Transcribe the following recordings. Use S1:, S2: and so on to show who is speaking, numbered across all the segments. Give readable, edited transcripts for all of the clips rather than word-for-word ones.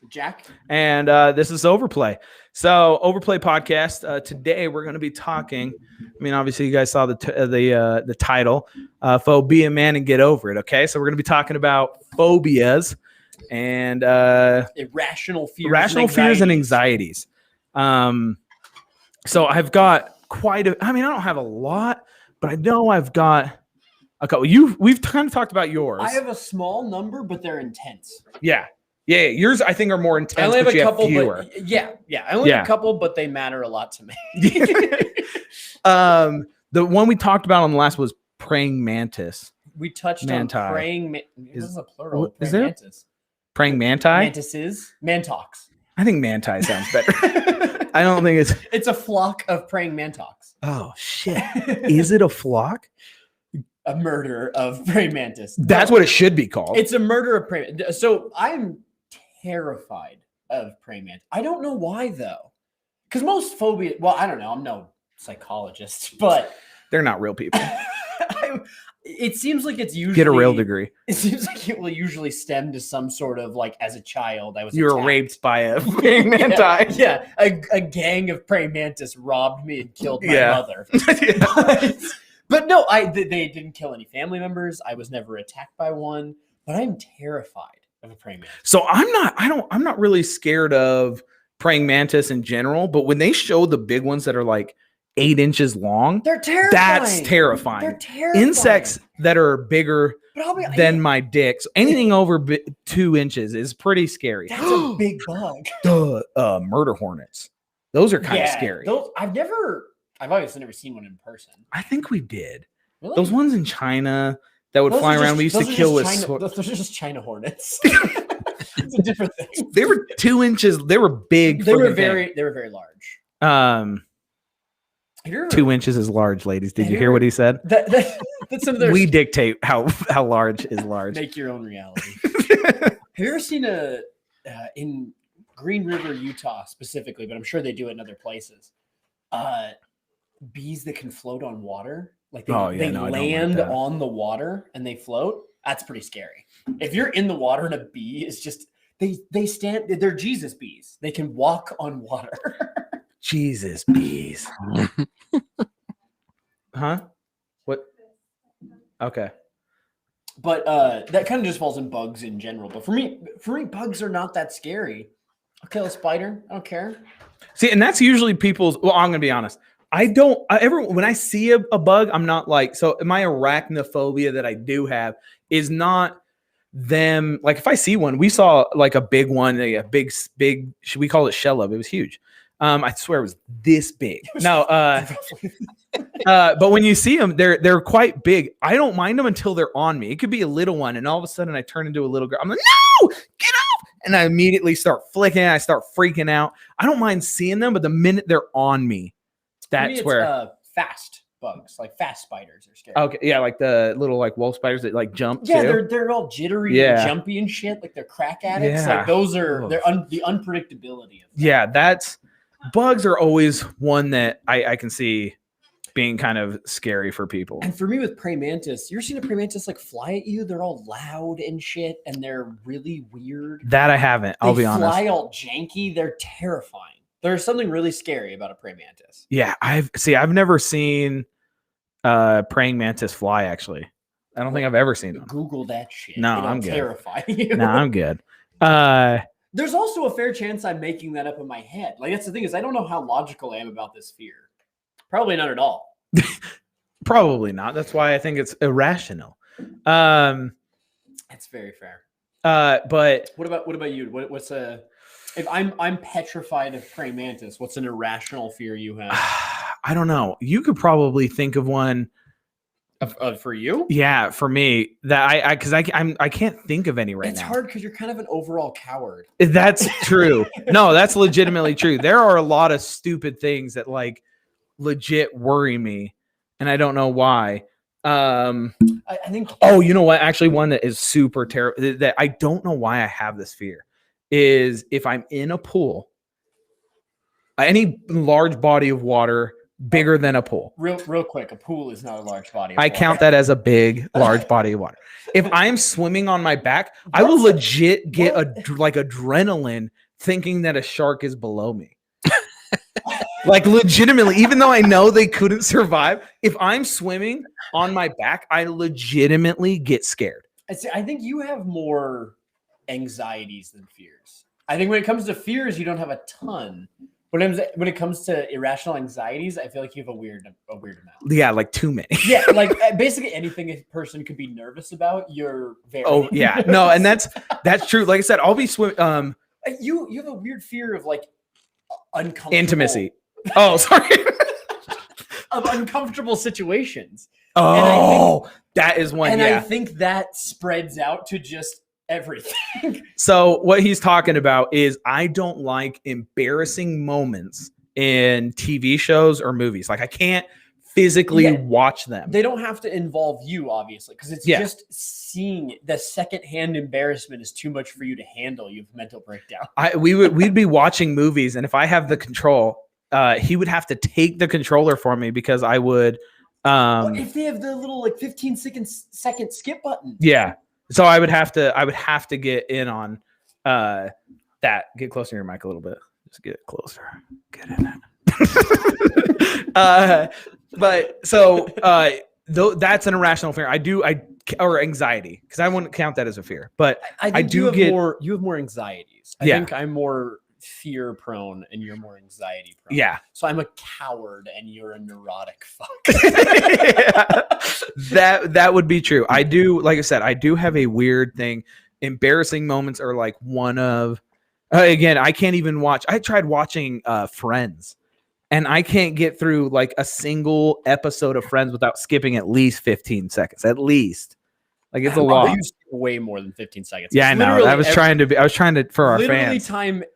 S1: Jack.
S2: And this is Overplay. So Overplay podcast. Today we're going to be talking. I mean, obviously you guys saw the title, Phobia Man and Get Over It. Okay, so we're going to be talking about phobias and
S1: irrational fears
S2: and anxieties. So I've got I don't have a lot, but I know I've got a couple. We've kind of talked about yours.
S1: I have a small number, but they're intense.
S2: Yeah. Yours I think are more intense.
S1: I only have
S2: but
S1: a couple,
S2: fewer.
S1: But I only have a couple, but they matter a lot to me.
S2: The one we talked about on the last was praying mantis.
S1: We touched on praying. This is a plural.
S2: Is there
S1: mantis?
S2: Praying manti?
S1: Mantises. Mantox.
S2: I think manti sounds better. I don't think
S1: it's a flock of praying mantox.
S2: Oh shit! Is it a flock?
S1: A murder of praying mantis.
S2: That's what it should be called.
S1: It's a murder of praying. So I'm terrified of praying mantis. I don't know why though, because most phobia. Well, I don't know. I'm no psychologist, but
S2: they're not real people.
S1: It seems like it's usually
S2: get a real degree.
S1: It seems like it will usually stem to some sort of like as a child
S2: you were raped by a praying mantis.
S1: Yeah, a gang of praying mantis robbed me and killed my mother. But no, they didn't kill any family members. I was never attacked by one, but I'm terrified of a praying mantis.
S2: So I'm not really scared of praying mantis in general, but when they show the big ones that are like 8 inches long,
S1: they're terrifying.
S2: That's terrifying.
S1: They're terrifying.
S2: Insects that are bigger than my dick, so anything over 2 inches is pretty scary.
S1: That's a big bug.
S2: Murder hornets. Those are kind of scary.
S1: I've obviously never seen one in person.
S2: I think we did.
S1: Really?
S2: Those ones in China that would fly around. We used to kill with.
S1: Those are just China hornets. It's a different thing.
S2: They were 2 inches. They were big.
S1: They were very large.
S2: 2 inches is large, ladies. Did you hear what he said?
S1: That's some of their.
S2: We dictate how large is large.
S1: Make your own reality. Have you ever seen in Green River, Utah specifically, but I'm sure they do it in other places, bees that can float on water? Like they land on the water and they float? That's pretty scary. If you're in the water and a bee is just they're Jesus bees. They can walk on water.
S2: Jesus bees. Huh? What? Okay.
S1: But that kind of just falls in bugs in general. But for me, bugs are not that scary. I'll kill a spider. I don't care.
S2: See, and that's usually people's. Well, I'm gonna be honest. When I see a bug, I'm not like, so my arachnophobia that I do have is not them. Like if I see one, we saw like a big one, a big, should we call it shell of? It was huge. I swear it was this big. No, but when you see them, they're quite big. I don't mind them until they're on me. It could be a little one, and all of a sudden I turn into a little girl. I'm like, no, get off! And I immediately start flicking. I start freaking out. I don't mind seeing them, but the minute they're on me, that's where
S1: fast bugs, like fast spiders, are scary.
S2: Okay, yeah, like the little like wolf spiders that like jump.
S1: Yeah,
S2: too.
S1: they're all jittery and jumpy and shit. Like they're crack addicts.
S2: Yeah.
S1: Like those are the unpredictability of them.
S2: Yeah, bugs are always one that I can see being kind of scary for people.
S1: And for me with praying mantis, you ever seen a praying mantis like fly at you? They're all loud and shit, and they're really weird.
S2: That I haven't. I'll be honest.
S1: They fly all janky. They're terrifying. There's something really scary about a praying mantis.
S2: Yeah, I've never seen praying mantis fly. Actually, I don't think I've ever seen them.
S1: Google that shit.
S2: No, I'm good.
S1: Terrify you.
S2: No, I'm good.
S1: There's also a fair chance I'm making that up in my head. Like that's the thing is I don't know how logical I am about this fear. Probably not at all.
S2: Probably not. That's why I think it's irrational.
S1: That's very fair.
S2: But
S1: what about you? What's if I'm petrified of praying mantis, what's an irrational fear you have?
S2: I don't know. You could probably think of one.
S1: For you?
S2: Yeah, for me that I can't think of any right now.
S1: It's hard because you're kind of an overall coward.
S2: That's true. No, that's legitimately true. There are a lot of stupid things that like legit worry me, and I don't know why.
S1: I think.
S2: Oh, you know what? Actually, one that is super terrible that I don't know why I have this fear is if I'm in a pool, any large body of water bigger than a pool.
S1: Real quick, a pool is not a large body of
S2: I
S1: water.
S2: count that as a big, large body of water. If I'm swimming on my back, I will legit get like adrenaline thinking that a shark is below me. Like legitimately, even though I know they couldn't survive, if I'm swimming on my back, I legitimately get scared.
S1: I think you have more anxieties than fears. I think when it comes to fears, you don't have a ton. When it comes to irrational anxieties, I feel like you have a weird amount.
S2: Yeah, like too many.
S1: Yeah, like basically anything a person could be nervous about, you're very.
S2: Oh yeah,
S1: nervous.
S2: no, and that's true. Like I said, I'll be swimming.
S1: You have a weird fear of like uncomfortable
S2: Intimacy. Oh, sorry.
S1: Of uncomfortable situations.
S2: Oh, that is one.
S1: And I think that spreads out to just everything.
S2: So what he's talking about is I don't like embarrassing moments in TV shows or movies. Like I can't physically watch them.
S1: They don't have to involve you, obviously, because it's just seeing the secondhand embarrassment is too much for you to handle. You have mental breakdown.
S2: We'd be watching movies, and if I have the control, he would have to take the controller for me because I would.
S1: If they have the little like 15-second skip button.
S2: Yeah. So I would have to get in on that. Get closer to your mic a little bit. Just get closer. Get in it. But so though that's an irrational fear. Or anxiety, because I wouldn't count that as a fear. But I do get
S1: more. You have more anxieties. I think I'm more fear prone and you're more anxiety prone.
S2: Yeah.
S1: So I'm a coward and you're a neurotic fuck.
S2: That would be true. I do, like I said, I do have a weird thing. Embarrassing moments are like one of again, I can't even watch. I tried watching Friends, and I can't get through like a single episode of Friends without skipping at least 15 seconds. At least. Like it's a lot.
S1: You skip way more than 15 seconds.
S2: Yeah, I know. I was trying to for our fans.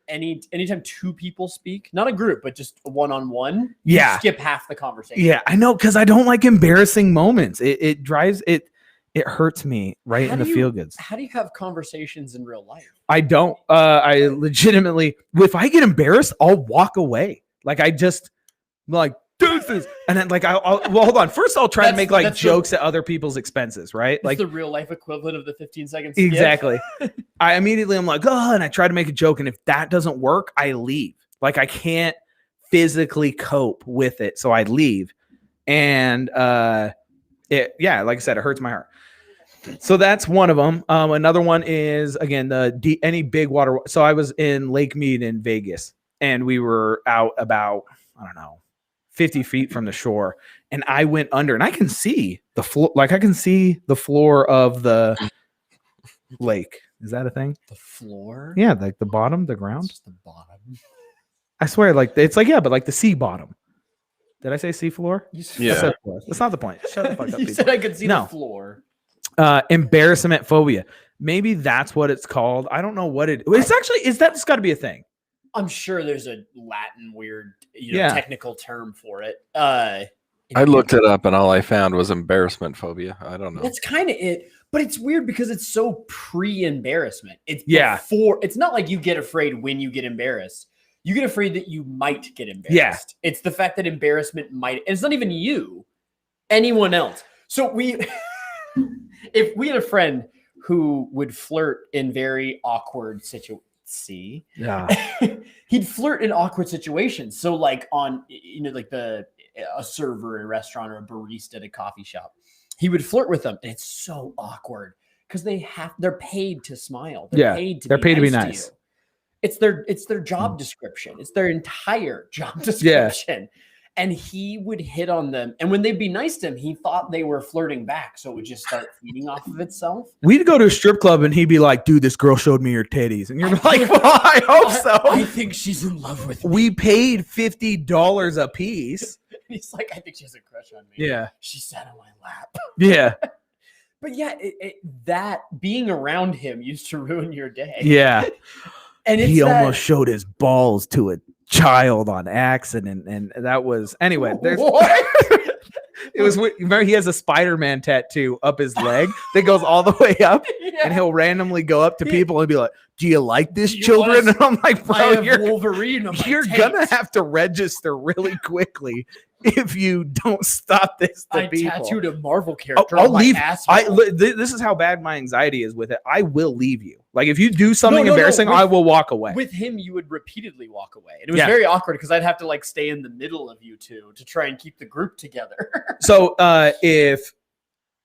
S1: Anytime two people speak, not a group, but just one-on-one,
S2: yeah,
S1: you skip half the conversation.
S2: Yeah, I know, because I don't like embarrassing moments. It drives it hurts me right in the feel goods.
S1: How do you have conversations in real life?
S2: I don't. I legitimately, if I get embarrassed, I'll walk away. Like I just like deuces, and then like I'll hold on. First, I'll try to make like jokes at other people's expenses, right? Like
S1: the real life equivalent of the 15 seconds.
S2: Exactly. I'm like, oh, and I try to make a joke, and if that doesn't work, I leave. Like I can't physically cope with it, so I leave. And like I said, it hurts my heart. So that's one of them. Another one is again any big water. So I was in Lake Mead in Vegas, and we were out about 50 feet from the shore, and I went under, and I can see the floor. Like I can see the floor of the lake. Is that a thing?
S1: The floor?
S2: Yeah, like the bottom, the ground.
S1: Just the bottom.
S2: I swear, like it's like but like the sea bottom. Did I say sea floor?
S3: Yeah.
S2: That's not the point. Shut the fuck up.
S1: You said I could see the floor.
S2: Embarrassment phobia. Maybe that's what it's called. I don't know what it's actually. That's got to be a thing.
S1: I'm sure there's a Latin weird, technical term for it.
S3: I looked it up, and all I found was embarrassment phobia. I don't know.
S1: That's kind of it, but it's weird because it's so pre-embarrassment. It's before. It's not like you get afraid when you get embarrassed. You get afraid that you might get embarrassed. Yeah. It's the fact that embarrassment might. And it's not even you, anyone else. So if we had a friend who would flirt in very awkward situations. He'd flirt in awkward situations. So like on, like a server in a restaurant or a barista at a coffee shop, he would flirt with them. And it's so awkward because they're paid to smile. They're paid to be nice. It's their job description. It's their entire job description. Yeah. And he would hit on them. And when they'd be nice to him, he thought they were flirting back. So it would just start feeding off of itself.
S2: We'd go to a strip club and he'd be like, dude, this girl showed me her titties. And you're like, well, I hope so.
S1: I think she's in love with me.
S2: We paid $50 a piece.
S1: He's like, I think she has a crush on me.
S2: Yeah.
S1: She sat on my lap.
S2: Yeah.
S1: But yeah, that being around him used to ruin your day.
S2: Yeah.
S1: And
S2: he almost showed his balls to a child on accident, and that was anyway. It was. Remember, he has a Spider-Man tattoo up his leg that goes all the way up, and he'll randomly go up to people and be like, "Do you like this, children?" And I'm like, "Bro, you're
S1: Wolverine.
S2: You're gonna have to register really quickly if you don't stop this to
S1: I
S2: people.
S1: tattooed a Marvel character
S2: I'll
S1: on my
S2: leave.
S1: asshole.
S2: This is how bad my anxiety is with it. I will leave you. Like if you do something embarrassing, I will walk away.
S1: With him, you would repeatedly walk away. And it was very awkward because I'd have to like stay in the middle of you two to try and keep the group together.
S2: So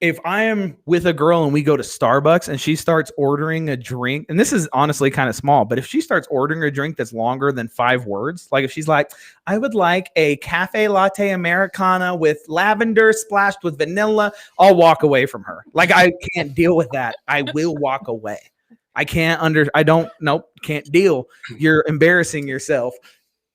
S2: if I am with a girl and we go to Starbucks and she starts ordering a drink, and this is honestly kind of small, but if she starts ordering a drink that's longer than 5 words, like if she's like, I would like a cafe latte Americana with lavender splashed with vanilla, I'll walk away from her. Like I can't deal with that. I will walk away. Can't deal. You're embarrassing yourself.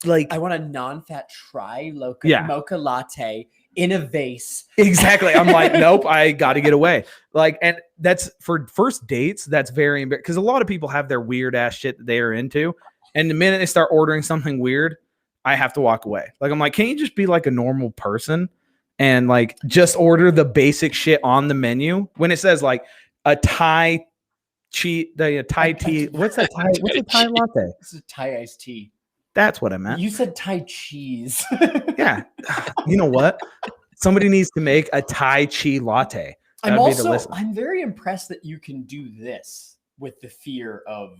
S2: Like
S1: I want a non-fat mocha latte in a vase.
S2: Exactly. I'm like, nope, I got to get away. Like, and that's for first dates. That's very embarrassing because a lot of people have their weird ass shit that they are into. And the minute they start ordering something weird, I have to walk away. Like, I'm like, can't you just be like a normal person and like just order the basic shit on the menu when it says like a Thai tea? What's that Thai? What's a Thai latte?
S1: This is Thai iced tea.
S2: That's what I meant.
S1: You said Thai cheese.
S2: Yeah. You know what? Somebody needs to make a Thai cheese latte.
S1: I'm very impressed that you can do this with the fear of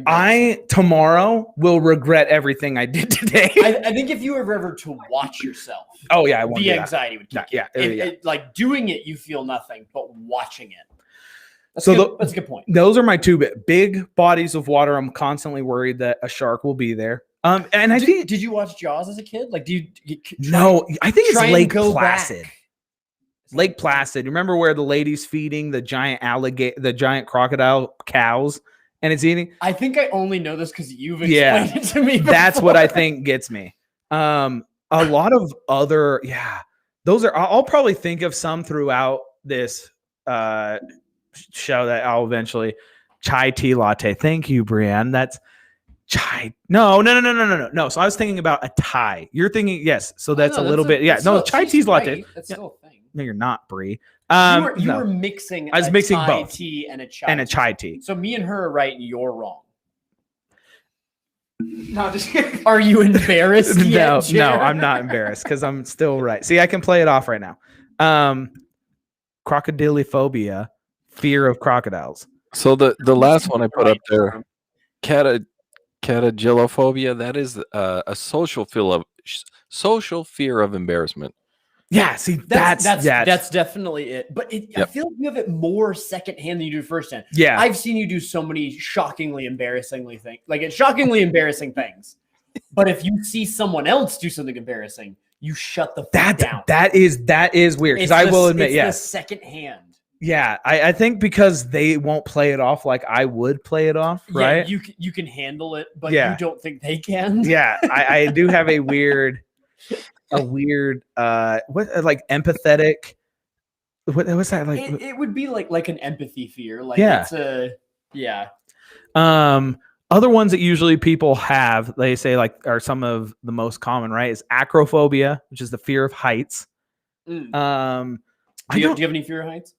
S2: I tomorrow will regret everything I did today.
S1: I think if you were ever to watch yourself, the anxiety would kick in. Like doing it, you feel nothing, but watching it. That's a good point.
S2: Those are my 2 big bodies of water. I'm constantly worried that a shark will be there. And I think
S1: did you watch Jaws as a kid? Like,
S2: no, I think it's Lake Placid.
S1: Back.
S2: Lake Placid. Remember where the lady's feeding the giant the giant crocodile cows, and it's eating?
S1: I think I only know this because you've explained it to me before.
S2: That's what I think gets me. A lot of other, those are. I'll probably think of some throughout this show that I'll eventually. Chai tea latte. Thank you, Brienne. That's. Chai. No. So I was thinking about a Thai. You're thinking, yes. So that's a little bit. Yeah. No, chai tea's latte.
S1: That's still a thing.
S2: No, you're not, Brie.
S1: You were mixing.
S2: I was mixing
S1: Thai
S2: both
S1: tea and a
S2: chai tea.
S1: So me and her are right, and you're wrong. No, just are you embarrassed?
S2: No, I'm not embarrassed because I'm still right. See, I can play it off right now. Crocodile phobia, fear of crocodiles.
S3: So the last one I put up there, Catagillophobia, that is a social fear of embarrassment.
S2: Yeah, see, that's
S1: definitely it. But I feel like you have it more secondhand than you do firsthand.
S2: Yeah,
S1: I've seen you do so many shockingly embarrassing things. But if you see someone else do something embarrassing, you shut the fuck down.
S2: That is weird because I will admit,
S1: it's the second hand.
S2: Yeah, I think because they won't play it off like I would play it off, right?
S1: Yeah, you can handle it, but you don't think they can.
S2: Yeah, I do have a weird empathetic. What's that like?
S1: It would be like an empathy fear. Like
S2: it's other ones that usually people have, they say like are some of the most common, right? Is acrophobia, which is the fear of heights.
S1: Do you have any fear of heights?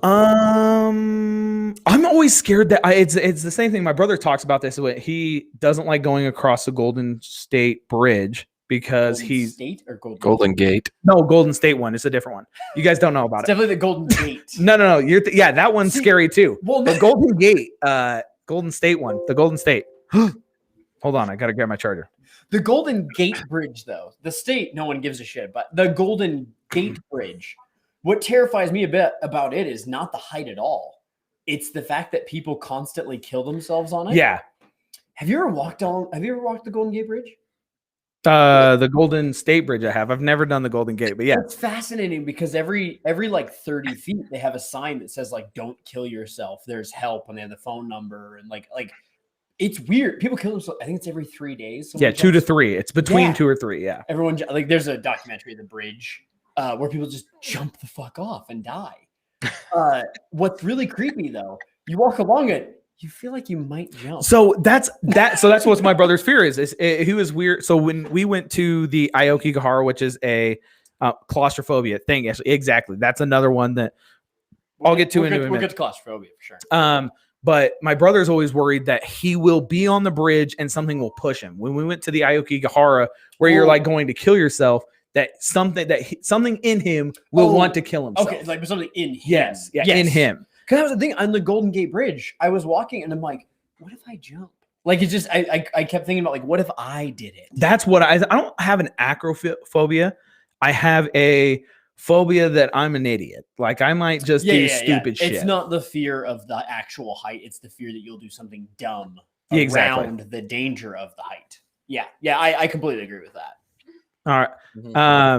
S2: I'm always scared that it's the same thing. My brother talks about this. He doesn't like going across the Golden State Bridge because
S3: Golden Gate.
S2: No, Golden State one. It's a different one. You guys don't know about
S1: it. Definitely the Golden Gate.
S2: No. That one's scary too. Well, the Golden Gate, Golden State one. The Golden State. Hold on, I gotta grab my charger.
S1: The Golden Gate Bridge, though, the state, no one gives a shit. But the Golden Gate Bridge. What terrifies me a bit about it is not the height at all. It's the fact that people constantly kill themselves on it.
S2: Yeah.
S1: Have you ever walked the Golden Gate Bridge?
S2: The Golden State Bridge I have. I've never done the Golden Gate, but yeah.
S1: It's fascinating because every like 30 feet they have a sign that says like don't kill yourself. There's help, and they have the phone number and like it's weird. People kill themselves. I think it's every 3 days.
S2: 2 to 3. It's between 2 or 3. Yeah.
S1: Everyone like there's a documentary, The Bridge. Where people just jump the fuck off and die. What's really creepy though, you walk along it, you feel like you might jump.
S2: So that's what my brother's fear is he was weird. So when we went to the Aokigahara, which is a claustrophobia thing, exactly. That's another one that I'll get to.
S1: We'll get to claustrophobia for sure.
S2: But my brother's always worried that he will be on the bridge and something will push him. When we went to the Aokigahara, where you're like going to kill yourself, something in him will want to kill himself.
S1: Okay, like something in him.
S2: Yes, in him.
S1: Because that was the thing on the Golden Gate Bridge. I was walking and I'm like, what if I jump? Like it just, I kept thinking about like, what if I did it?
S2: That's what I don't have an acrophobia. I have a phobia that I'm an idiot. Like I might just do stupid shit.
S1: It's not the fear of the actual height. It's the fear that you'll do something dumb around the danger of the height. Yeah. I completely agree with that.
S2: All right.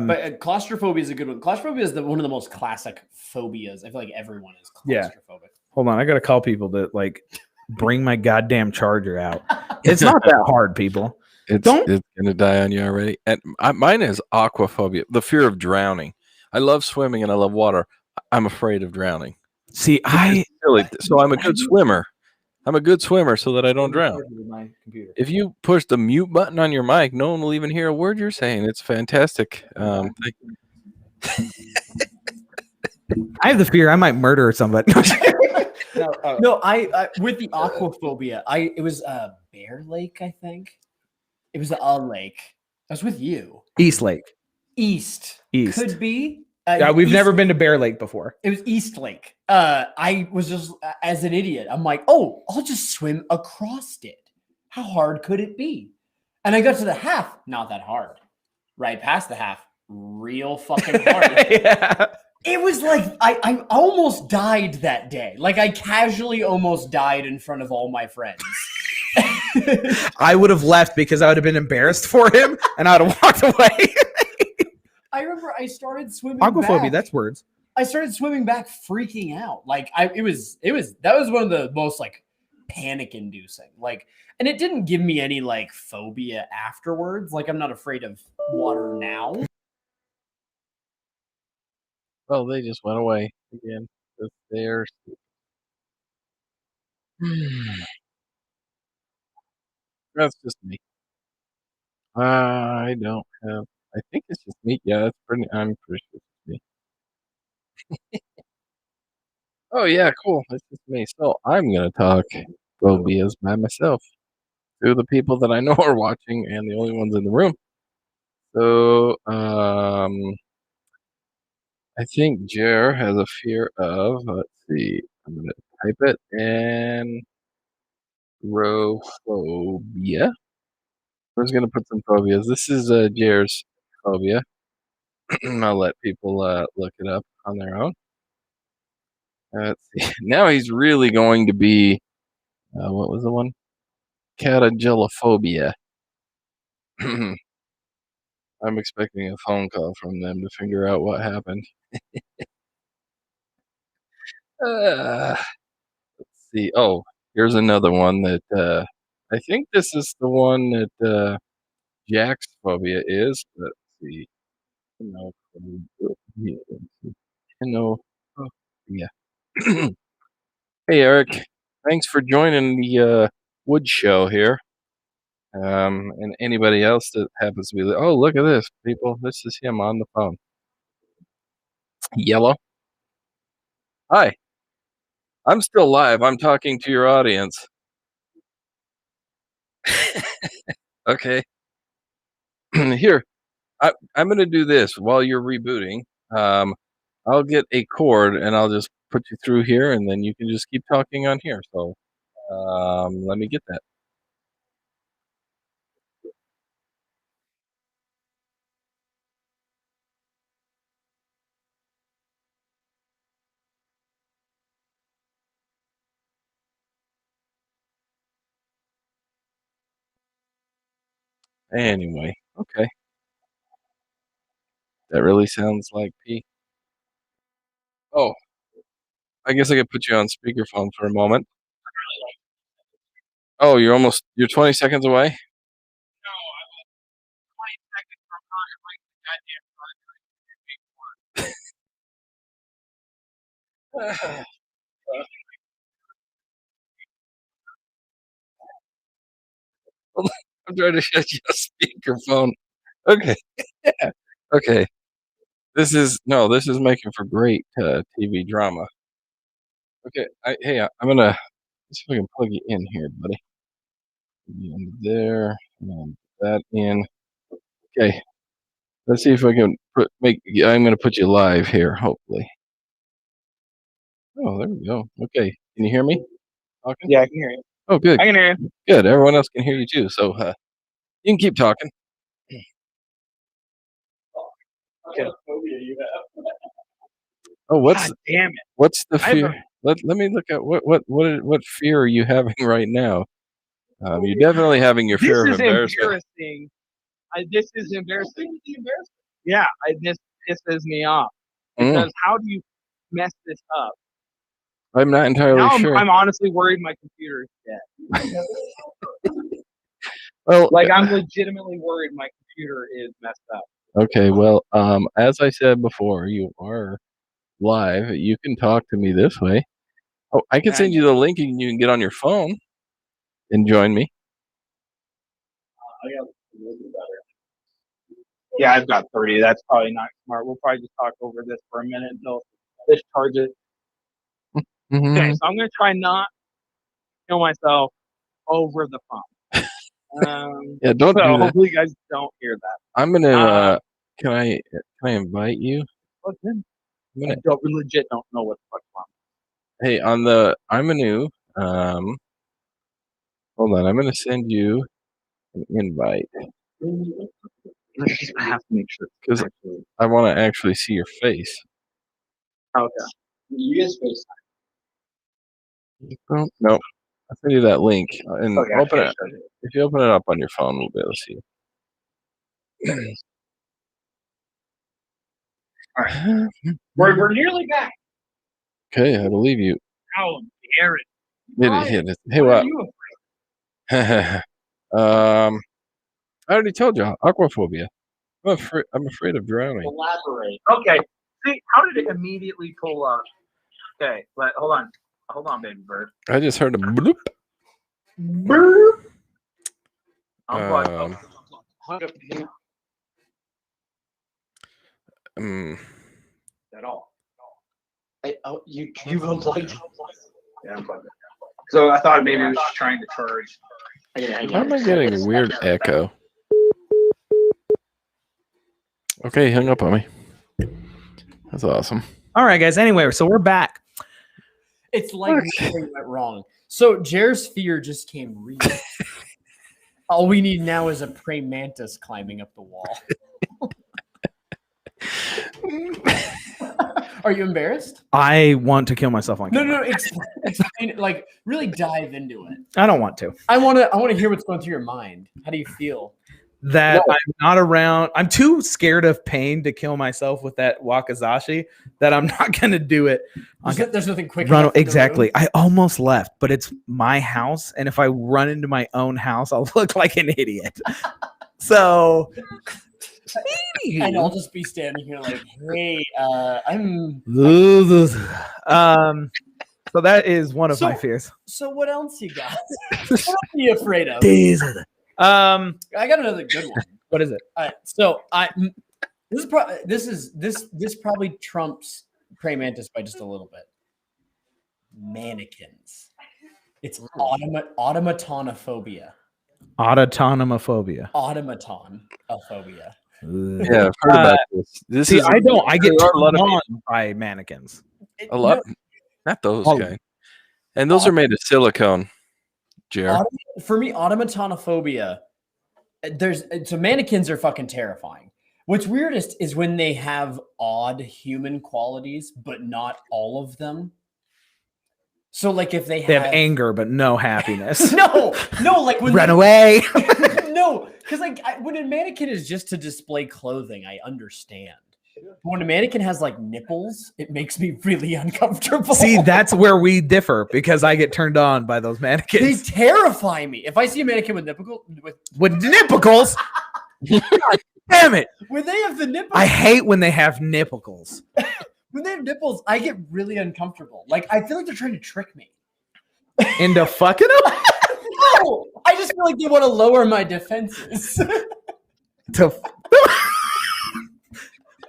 S1: But claustrophobia is a good one. Claustrophobia is one of the most classic phobias. I feel like everyone is claustrophobic.
S2: Hold on. I got to call people to like bring my goddamn charger out. It's not that hard, people.
S3: It's going to die on you already. And mine is aquaphobia, the fear of drowning. I love swimming and I love water. I'm afraid of drowning.
S2: See,
S3: so I'm a good swimmer. I'm a good swimmer so that I don't drown. If you push the mute button on your mic, no one will even hear a word you're saying. It's fantastic.
S2: I have the fear I might murder somebody.
S1: No, I with the aquaphobia, it was Bear Lake, I think. It was a lake. I was with you.
S2: East Lake.
S1: East.
S2: Could
S1: be.
S2: Yeah, we've never been to Bear Lake before.
S1: It was East Lake. I was just, as an idiot, I'm like, oh, I'll just swim across it. How hard could it be? And I got to the half, not that hard. Right past the half, real fucking hard.
S2: Yeah.
S1: It was like, I almost died that day. Like, I casually almost died in front of all my friends.
S2: I would have left because I would have been embarrassed for him, and I would have walked away.
S1: I remember I started swimming
S2: Aquaphobia,
S1: back.
S2: That's words.
S1: I started swimming back freaking out. Like that was one of the most like panic inducing. Like, and it didn't give me any like phobia afterwards. Like I'm not afraid of water now.
S3: Well, they just went away again. They're That's just me. I don't have. I think it's just me. Yeah, I'm pretty sure it's me. Oh yeah, cool. That's just me. So I'm gonna talk phobias by myself to the people that I know are watching and the only ones in the room. So I think Jer has a fear of. Let's see. I'm gonna type it and Aerophobia. We're just gonna put some phobias. This is Jer's phobia. I'll let people look it up on their own. Let's see. Now he's really going to be what was the one? Catagillophobia. I'm expecting a phone call from them to figure out what happened. Let's see. Oh, here's another one that I think this is the one that Jack's phobia is. Let's see. Yeah. Hey, Eric. Thanks for joining the wood show here. And anybody else that happens to be like, oh, look at this, people. This is him on the phone. Yellow. Hi. I'm still live. I'm talking to your audience. Okay. Here, I'm going to do this while you're rebooting. I'll get a cord and I'll just put you through here, and then you can just keep talking on here. So let me get that. Anyway, okay. That really sounds like pee. Oh, I guess I could put you on speakerphone for a moment. Oh, you're 20 seconds away? No, I'm 20 seconds from goddamn I'm trying to shut you a speakerphone. Okay. Yeah. Okay. This is making for great TV drama. Okay. I'm gonna see if I can plug you in here, buddy. Plug you in there and that in. Okay. Let's see if I can I'm going to put you live here, hopefully. Oh, there we go. Okay. Can you hear me? Talking?
S2: Yeah, I can hear you.
S3: Oh, good.
S2: I can hear you.
S3: Good. Everyone else can hear you too. So you can keep talking.
S2: Okay.
S3: Oh,
S2: God damn it.
S3: What's the fear? Let me look at what fear are you having right now? You're definitely having your fear of embarrassment.
S2: This is embarrassing. Yeah, this pisses me off because how do you mess this up?
S3: I'm not entirely sure.
S2: I'm honestly worried my computer is dead.
S3: Well,
S2: I'm legitimately worried my computer is messed up.
S3: Okay, well, as I said before, you are live. You can talk to me this way. Oh, I can send you the link and you can get on your phone and join me.
S2: Yeah, I've got 30. That's probably not smart. We'll probably just talk over this for a minute until this charges.
S3: Mm-hmm.
S2: Okay, so I'm going to try not to kill myself over the phone.
S3: Yeah, don't do that.
S2: Hopefully you guys don't hear that.
S3: I'm going to, can I invite you?
S2: I legit don't know what the fuck's wrong.
S3: Hey, I'm a new, hold on, I'm going to send you an invite.
S2: I have to make sure.
S3: Because I want to actually see your face.
S2: Okay. You guys FaceTime.
S3: No. I'll send you that link. And open it.
S2: Sure.
S3: If you open it up on your phone, we'll be able to see it.
S2: All right. We're nearly back.
S3: Okay, I believe you.
S2: How embarrassing.
S3: Hey, what? I already told you, aquaphobia. I'm afraid of drowning.
S2: Elaborate. Okay. See, how did it immediately pull up? Okay, but hold on, baby bird.
S3: I just heard a bloop.
S2: Bloop. At all. You've unplugged. Yeah, unplugged. So I thought maybe it was just trying to charge.
S3: Why am I getting a weird echo? Okay, hung up on me. That's awesome.
S2: All right, guys. Anyway, so we're back.
S1: It's like nothing went wrong. So Jer's fear just came real. All we need now is a praying mantis climbing up the wall. Are you embarrassed?
S2: I want to kill myself on camera.
S1: No. Explain, like really dive into it.
S2: I don't want to.
S1: I want to hear what's going through your mind. How do you feel?
S2: That I'm not around. I'm too scared of pain to kill myself with that wakizashi that I'm not going to do it.
S1: There's nothing quick.
S2: Exactly. I almost left, but it's my house. And if I run into my own house, I'll look like an idiot. So...
S1: And I'll just be standing here like, hey, I'm...
S2: So that is one of my fears.
S1: So what else you got? What else are you afraid of?
S2: I
S1: got another good one.
S2: What is it?
S1: All right, so this probably trumps praying mantis by just a little bit. Mannequins. It's automatonophobia.
S2: Autonomophobia.
S1: Automatonophobia.
S3: Yeah, I've heard about this.
S2: I get turned on by mannequins.
S3: A lot. Not those kind. And those are made of silicone, Jer.
S1: For me, automatonophobia, so mannequins are fucking terrifying. What's weirdest is when they have odd human qualities, but not all of them. So like if they have
S2: anger, but no happiness.
S1: no, like when
S2: run away.
S1: No, because like when a mannequin is just to display clothing, I understand. But when a mannequin has like nipples, it makes me really uncomfortable.
S2: See, that's where we differ because I get turned on by those mannequins.
S1: They terrify me. If I see a mannequin with
S2: nipples, God damn it!
S1: When they have the nipples,
S2: I hate when they have nipples.
S1: When they have nipples, I get really uncomfortable. Like I feel like they're trying to trick me
S2: into fucking them.
S1: No, I just feel like they want to lower my defenses.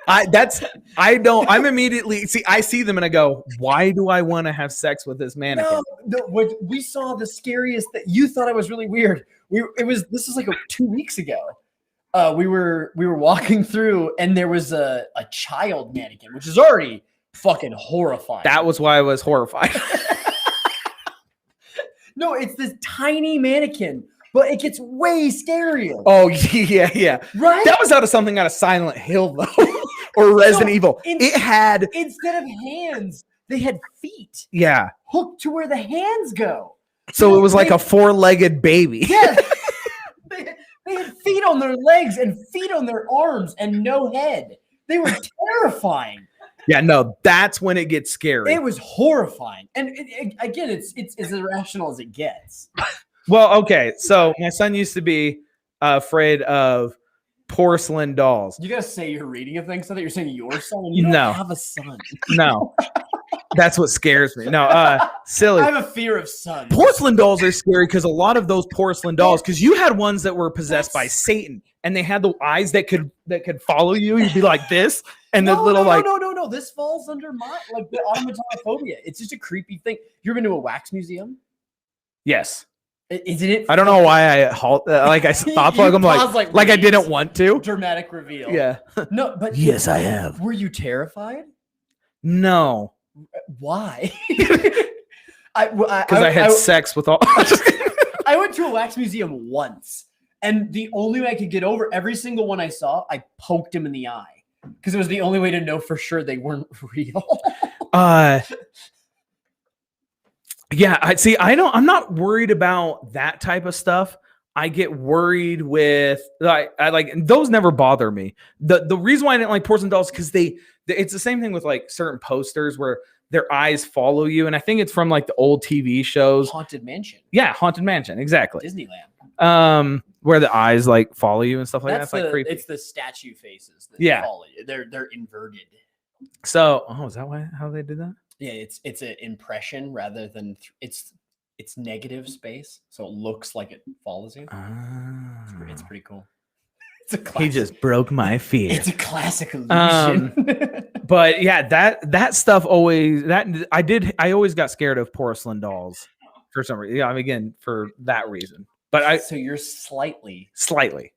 S2: I'm immediately I see them and I go, why do I want to have sex with this mannequin?
S1: No, we saw the scariest that you thought I was really weird. This is like 2 weeks ago. we were walking through, and there was a child mannequin, which is already fucking horrifying.
S2: That was why I was horrified.
S1: No, it's this tiny mannequin, but it gets way scarier.
S2: Oh yeah.
S1: Right?
S2: That was out of Silent Hill though, or Resident Evil. It had
S1: instead of hands, they had feet.
S2: Yeah,
S1: hooked to where the hands go.
S2: So it was like a 4-legged baby.
S1: Yeah. They had feet on their legs and feet on their arms and no head. They were terrifying.
S2: Yeah, no, that's when it gets scary.
S1: It was horrifying. And again, it's as irrational as it gets.
S2: Well, okay. So my son used to be afraid of porcelain dolls.
S1: You got to say you're reading a thing so that you're saying your son. You don't have a son.
S2: No. That's what scares me. No, silly.
S1: I have a fear of sons.
S2: Porcelain dolls are scary because a lot of those porcelain dolls, because you had ones that were possessed by Satan, and they had the eyes that could follow you. You'd be like this, and the little
S1: no. This falls under my like the Arachnophobia. It's just a creepy thing. You ever been to a wax museum?
S2: Yes.
S1: Isn't it?
S2: I don't know why I halt. I stopped. I'm like I didn't want to.
S1: Dramatic reveal.
S2: Yeah.
S1: No, but
S2: yes, I have.
S1: Were you terrified?
S2: No.
S1: Why?
S2: Because I had sex with all.
S1: I went to a wax museum once, and the only way I could get over every single one I saw, I poked him in the eye because it was the only way to know for sure they weren't real.
S2: Yeah, I'm not worried about that type of stuff. I get worried with those never bother me. The reason why I didn't like porcelain dolls because it's the same thing with like certain posters where their eyes follow you, and I think it's from like the old TV shows.
S1: Haunted Mansion.
S2: Yeah, Haunted Mansion, exactly.
S1: Disneyland.
S2: Where the eyes like follow you and stuff like that. It's like creepy.
S1: It's the statue faces that follow you. They're inverted.
S2: So, is that how they did that?
S1: Yeah, it's an impression rather than it's negative space, so it looks like it follows you. It's pretty cool. It's a classic.
S2: He just broke my fear.
S1: It's a classic illusion.
S2: But yeah, that stuff always I always got scared of porcelain dolls for some reason. Yeah, again for that reason. But
S1: so you're slightly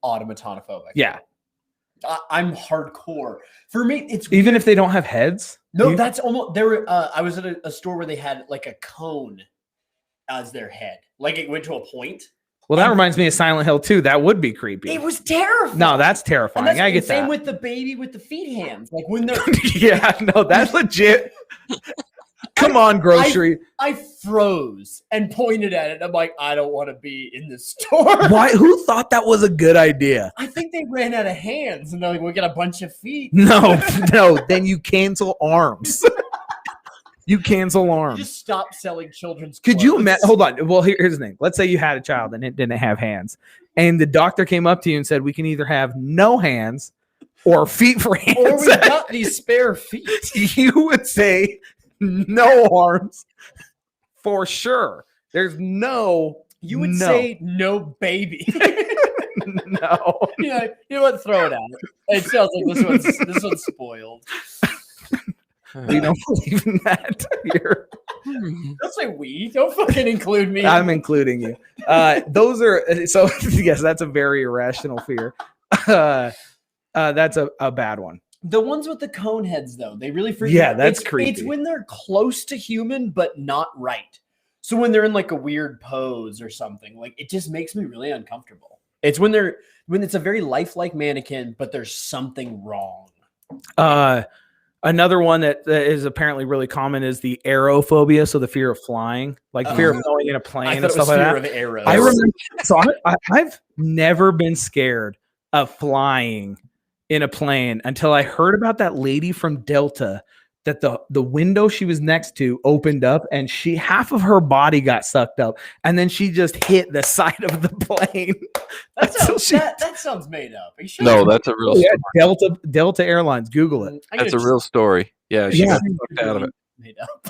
S1: automatonophobic.
S2: Yeah.
S1: I'm hardcore. For me, it's
S2: even
S1: weird.
S2: If they don't have heads.
S1: No, that's almost there. I was at a store where they had like a cone as their head, like it went to a point.
S2: Well, that reminds me of Silent Hill 2. That would be creepy.
S1: It was terrifying.
S2: No, that's terrifying. I get that.
S1: Same with the baby with the feet hands, like when they're
S2: yeah, no, that's legit. Come on, grocery.
S1: I froze and pointed at it. I'm like, I don't want to be in this store.
S2: Why? Who thought that was a good idea?
S1: I think they ran out of hands and they're like, we got a bunch of feet.
S2: No. Then you cancel arms. You cancel arms.
S1: You just stop selling children's
S2: clothes. Could you imagine? Hold on. Well, here's the thing. Let's say you had a child and it didn't have hands, and the doctor came up to you and said, "We can either have no hands or feet for hands,
S1: or we got these spare feet."
S2: You would say no arms for sure. There's no.
S1: You would say no baby.
S2: No.
S1: You know what? Throw it out. It sounds like this one's spoiled.
S2: We don't believe in that here.
S1: Don't say we. Don't fucking include me.
S2: I'm including you. Those are so. Yes, that's a very irrational fear. That's a bad one.
S1: The ones with the cone heads, though, they really freak.
S2: Yeah, that's creepy.
S1: It's when they're close to human but not right. So when they're in like a weird pose or something, like it just makes me really uncomfortable. It's when it's a very lifelike mannequin, but there's something wrong.
S2: Another one that is apparently really common is the aerophobia, so the fear of flying, like fear of going in a plane and stuff like that.
S1: Of arrows.
S2: I remember, so I've never been scared of flying in a plane until I heard about that lady from Delta that the window she was next to opened up and half of her body got sucked up, and then she just hit the side of the plane.
S1: That sounds made up. Sure?
S3: No, that's a real story.
S2: Yeah, Delta Airlines. Google it.
S3: That's a real story. Yeah, she got sucked out of it.
S1: Made up.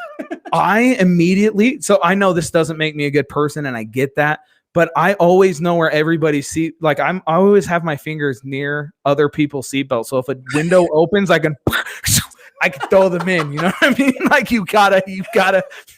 S2: I immediately, so I know this doesn't make me a good person, and I get that, but I always know where everybody's seat. Like I always have my fingers near other people's seatbelts. So if a window opens, I can I could throw them in. You know what I mean? Like you've gotta.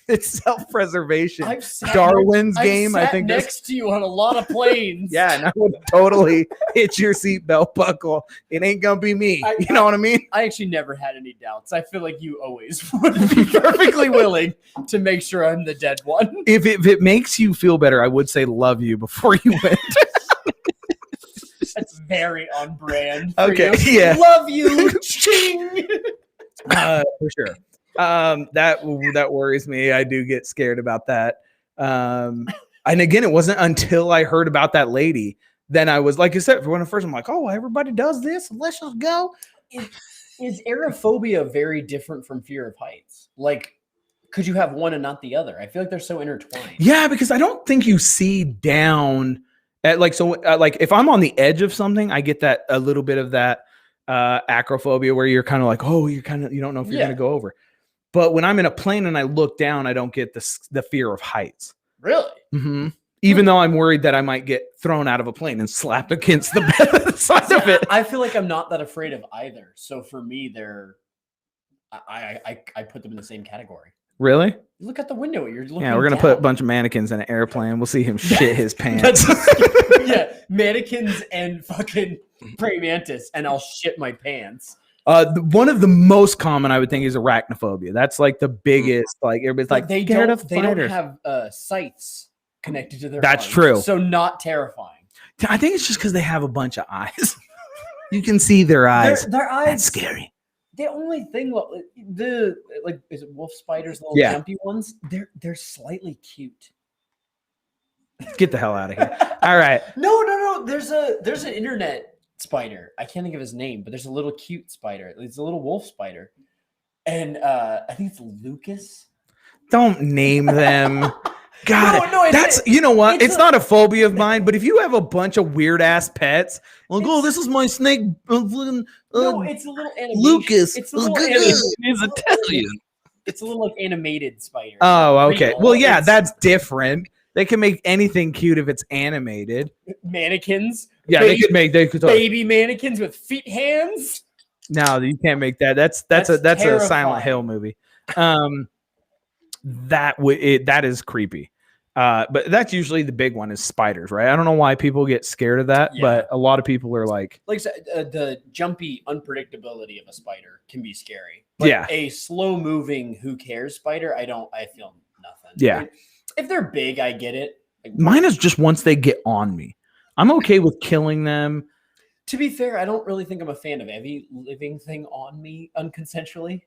S2: It's self-preservation. Darwin's game. I think
S1: next to you on a lot of planes.
S2: Yeah, and I would totally hit your seatbelt buckle. It ain't gonna be me. You know what I mean?
S1: I actually never had any doubts. I feel like you always would be perfectly willing to make sure I'm the dead one.
S2: If it makes you feel better, I would say love you before you went.
S1: That's very on brand.
S2: Okay,
S1: you.
S2: Yeah.
S1: Love you. Ching.
S2: For sure. That worries me. I do get scared about that. And again, it wasn't until I heard about that lady, then I was like I said, when first I'm like, oh, everybody does this. Let's just go.
S1: Is aerophobia very different from fear of heights? Like, could you have one and not the other? I feel like they're so intertwined.
S2: Yeah, because I don't think you see down at like if I'm on the edge of something, I get that a little bit of that acrophobia where you're kind of like, oh, you don't know if you're gonna go over. But when I'm in a plane and I look down, I don't get the fear of heights.
S1: Really?
S2: Mm-hmm. Even though I'm worried that I might get thrown out of a plane and slapped against the side of it.
S1: I feel like I'm not that afraid of either. So for me, I put them in the same category.
S2: Really?
S1: Look out the window. You're looking.
S2: Yeah, we're gonna put a bunch of mannequins in an airplane. We'll see him shit his pants.
S1: Yeah, mannequins and fucking praying mantis, and I'll shit my pants.
S2: One of the most common, I would think, is arachnophobia. That's like the biggest. Like everybody's like
S1: they don't have scythes connected to their.
S2: That's
S1: arms,
S2: true.
S1: So not terrifying.
S2: I think it's just because they have a bunch of eyes. You can see their eyes.
S1: Their eyes.
S2: That's scary.
S1: The only thing, is it wolf spiders, the little jumpy ones? They're slightly cute.
S2: Get the hell out of here! All right.
S1: No. There's an internet spider. I can't think of his name, but there's a little cute spider. It's a little wolf spider, and I think it's Lucas.
S2: Don't name them. God,
S1: no,
S2: that's you know what? It's not a phobia of mine, but if you have a bunch of weird ass pets, like, oh, this is my snake.
S1: No, it's a little animation.
S2: Lucas.
S1: It's a little
S3: He's Italian.
S1: It's a little like animated spider.
S2: Oh, okay. Well, yeah, that's different. They can make anything cute if it's animated.
S1: Mannequins.
S2: Yeah, they could
S1: baby mannequins with feet hands.
S2: No, you can't make that. That's a Silent Hill movie. That is creepy. But that's usually the big one is spiders, right? I don't know why people get scared of that, but a lot of people are like
S1: the jumpy unpredictability of a spider can be scary. But a slow moving who cares spider, I feel nothing.
S2: Yeah.
S1: If they're big, I get it.
S2: Mine is just once they get on me. I'm okay with killing them.
S1: To be fair, I don't really think I'm a fan of every living thing on me unconsensually.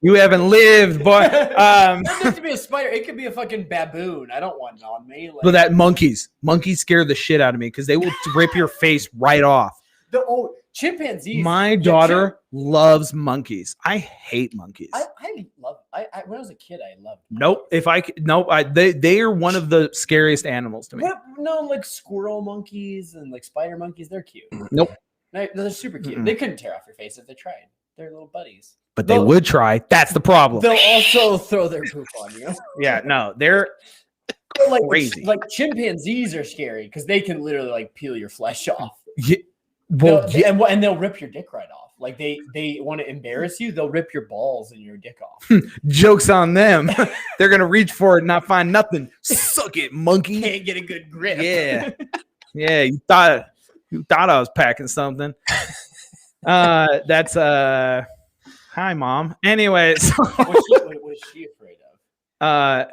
S2: You haven't lived, boy.
S1: It doesn't have to be a spider. It could be a fucking baboon. I don't want it on me.
S2: But that monkeys scare the shit out of me because they will rip your face right off.
S1: Chimpanzees.
S2: My daughter loves monkeys. I hate monkeys.
S1: I love. When I was a kid, I loved.
S2: Monkeys. They are one of the scariest animals to me.
S1: Like squirrel monkeys and like spider monkeys. They're cute.
S2: Nope.
S1: They're super cute. They couldn't tear off your face if they tried. They're little buddies.
S2: But they would try. That's the problem.
S1: They'll also throw their poop on you.
S2: Yeah, no, they're crazy.
S1: Like chimpanzees are scary because they can literally like peel your flesh off.
S2: Yeah.
S1: And they'll rip your dick right off. Like they want to embarrass you, they'll rip your balls and your dick off.
S2: Joke's on them. They're gonna reach for it and not find nothing. Suck it, monkey.
S1: Can't get a good grip.
S2: Yeah. Yeah, you thought I was packing something. That's hi mom. Anyway, so
S1: what is she afraid of?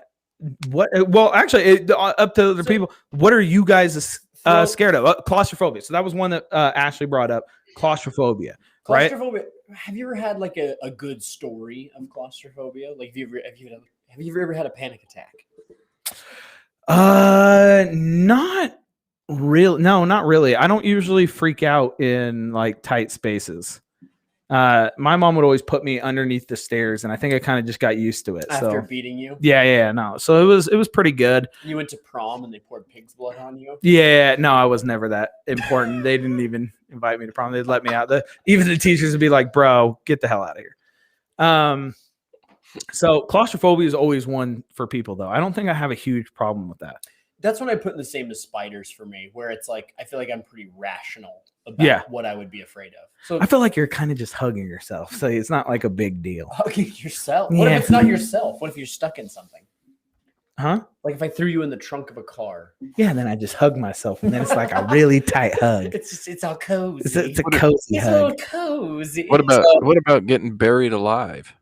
S2: Well, actually, up to the people. What are you guys scared of? Claustrophobia. So that was one that Ashley brought up. Claustrophobia. Right?
S1: Claustrophobia. Have you ever had like a good story of claustrophobia? Like, have you ever had a panic attack?
S2: Not really. No, not really. I don't usually freak out in like tight spaces. My mom would always put me underneath the stairs, and I think I kind of just got used to it.
S1: After beating you?
S2: Yeah, no. So it was pretty good.
S1: You went to prom and they poured pig's blood on you?
S2: Yeah, no, I was never that important. They didn't even invite me to prom. They'd let me out. Even the teachers would be like, "Bro, get the hell out of here." So claustrophobia is always one for people, though. I don't think I have a huge problem with that.
S1: that's what I put in the same as spiders for me, where it's like I feel like I'm pretty rational about what I would be afraid of. So
S2: I feel like you're kind of just hugging yourself, so it's not like a big deal.
S1: Hugging yourself? What if it's not yourself? What if you're stuck in something?
S2: Huh?
S1: Like if I threw you in the trunk of a car.
S2: Yeah, then I just hug myself, and then it's like a really tight hug.
S1: It's all cozy.
S2: It's a cozy hug.
S1: It's all cozy.
S3: What about getting buried alive?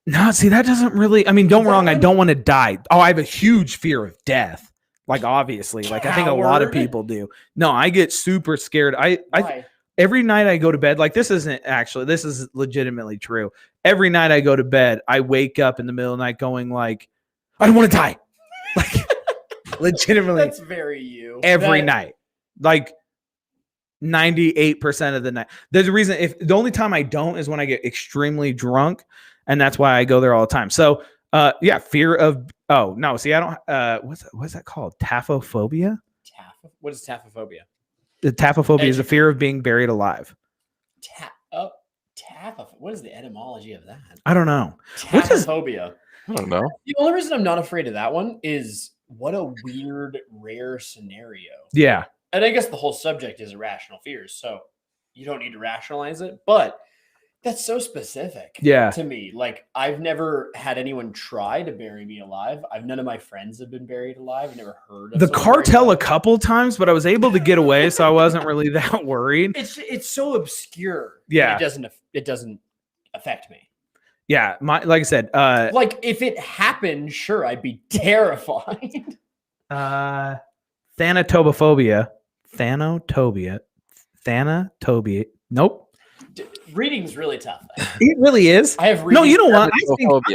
S2: No, see, that doesn't really. I mean, don't wrong. I don't want to die. Oh, I have a huge fear of death. Like obviously, like I think a lot of people do. No, I get super scared. I every night I go to bed. Like this is legitimately true. Every night I go to bed, I wake up in the middle of the night going like, I don't want to die. Like legitimately,
S1: that's very you.
S2: Every night, like 98% of the night. There's a reason. If the only time I don't is when I get extremely drunk, and that's why I go there all the time. So, fear of. Oh no, see, I don't. What's that called? Taphophobia.
S1: What is taphophobia?
S2: The taphophobia is the fear of being buried alive.
S1: What is the etymology of that?
S2: I don't know.
S1: Taphophobia.
S3: I don't know.
S1: The only reason I'm not afraid of that one is what a weird, rare scenario.
S2: Yeah.
S1: And I guess the whole subject is irrational fears, so you don't need to rationalize it, but that's so specific to me. Like, I've never had anyone try to bury me alive. None of my friends have been buried alive. I've never heard of
S2: the cartel a couple times, but I was able to get away, so I wasn't really that worried.
S1: It's so obscure.
S2: Yeah.
S1: It doesn't affect me.
S2: Yeah, like I said,
S1: like if it happened, sure, I'd be terrified.
S2: Thanatophobia. Nope.
S1: Reading's really tough.
S2: It really is.
S1: I have
S2: no. You know what? I'm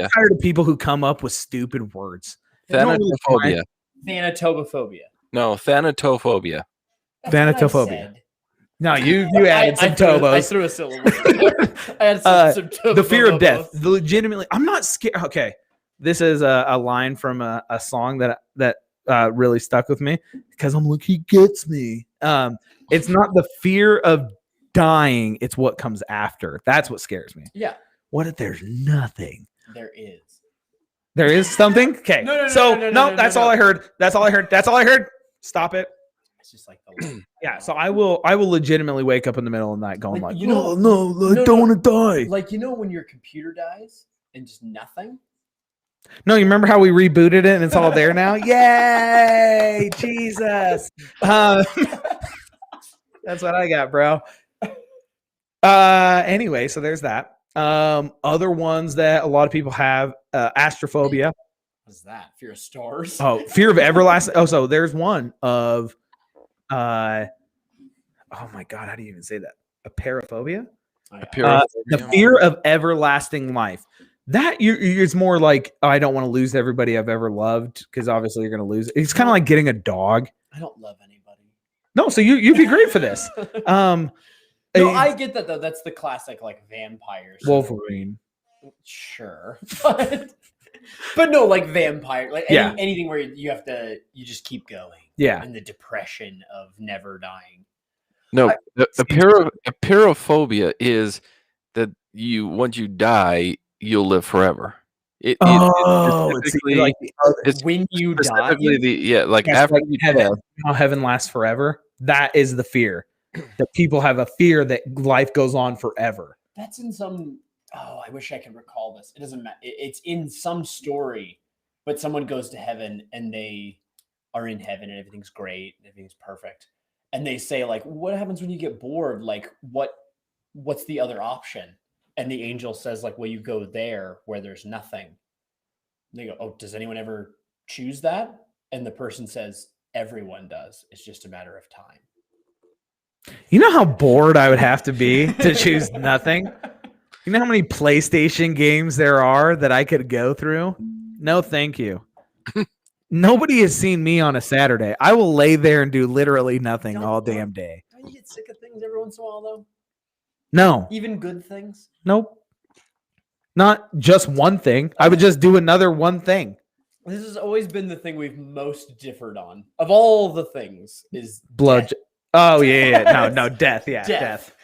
S2: tired of people who come up with stupid words.
S3: Thanatophobia.
S1: Thanatophobia.
S3: No, Thanatophobia.
S2: Thanatophobia. No, you added some tobos.
S1: I threw a syllable. I had some tobos.
S2: The fear of death. Legitimately, I'm not scared. Okay, this is a line from a song that really stuck with me because I'm like, he gets me. It's not the fear of dying; it's what comes after. That's what scares me.
S1: Yeah.
S2: What if there's nothing?
S1: There is.
S2: There is something. Okay. No. That's all I heard. That's all I heard. Stop it.
S1: It's just like the
S2: yeah. So I will legitimately wake up in the middle of the night going like,
S1: I don't
S2: want to die.
S1: Like when your computer dies and just nothing.
S2: No, you remember how we rebooted it and it's all there now? Yay, Jesus! That's what I got, bro. Anyway, so there's that. Other ones that a lot of people have: astrophobia.
S1: What's that? Fear of stars?
S2: Oh, fear of everlasting. Oh, so there's one of. Oh my God, how do you even say that? Aerophobia? The fear of everlasting life. That it's more like, I don't want to lose everybody I've ever loved, because obviously you're going to lose. It's kind of like getting a dog.
S1: I don't love anybody.
S2: No, so you'd be great for this.
S1: No, I get that though. That's the classic like vampires.
S2: Wolverine.
S1: Sure, but no, like vampire, like anything where you just keep going.
S2: Yeah,
S1: and the depression of never dying.
S3: No, Aerophobia is that once you die, you'll live forever.
S2: It's
S1: when you die.
S2: After you heaven, how heaven lasts forever. That is the fear. That people have a fear that life goes on forever.
S1: That's in some. Oh, I wish I could recall this. It doesn't matter. It's in some story, but someone goes to heaven and they are in heaven and everything's great, and everything's perfect, and they say like, "What happens when you get bored? Like, what's the other option?" And the angel says like, "Well, you go there where there's nothing." And they go, "Oh, does anyone ever choose that?" And the person says, "Everyone does. It's just a matter of time."
S2: You know how bored I would have to be to choose nothing? You know how many PlayStation games there are that I could go through? No, thank you. Nobody has seen me on a Saturday. I will lay there and do literally nothing all damn day.
S1: Don't you get sick of things every once in a while, though?
S2: No.
S1: Even good things?
S2: Nope. Not just one thing. I would just do another one thing.
S1: This has always been the thing we've most differed on. Of all the things, is
S2: blood.
S1: Death.
S2: Oh, yeah. No, death. Yeah, death.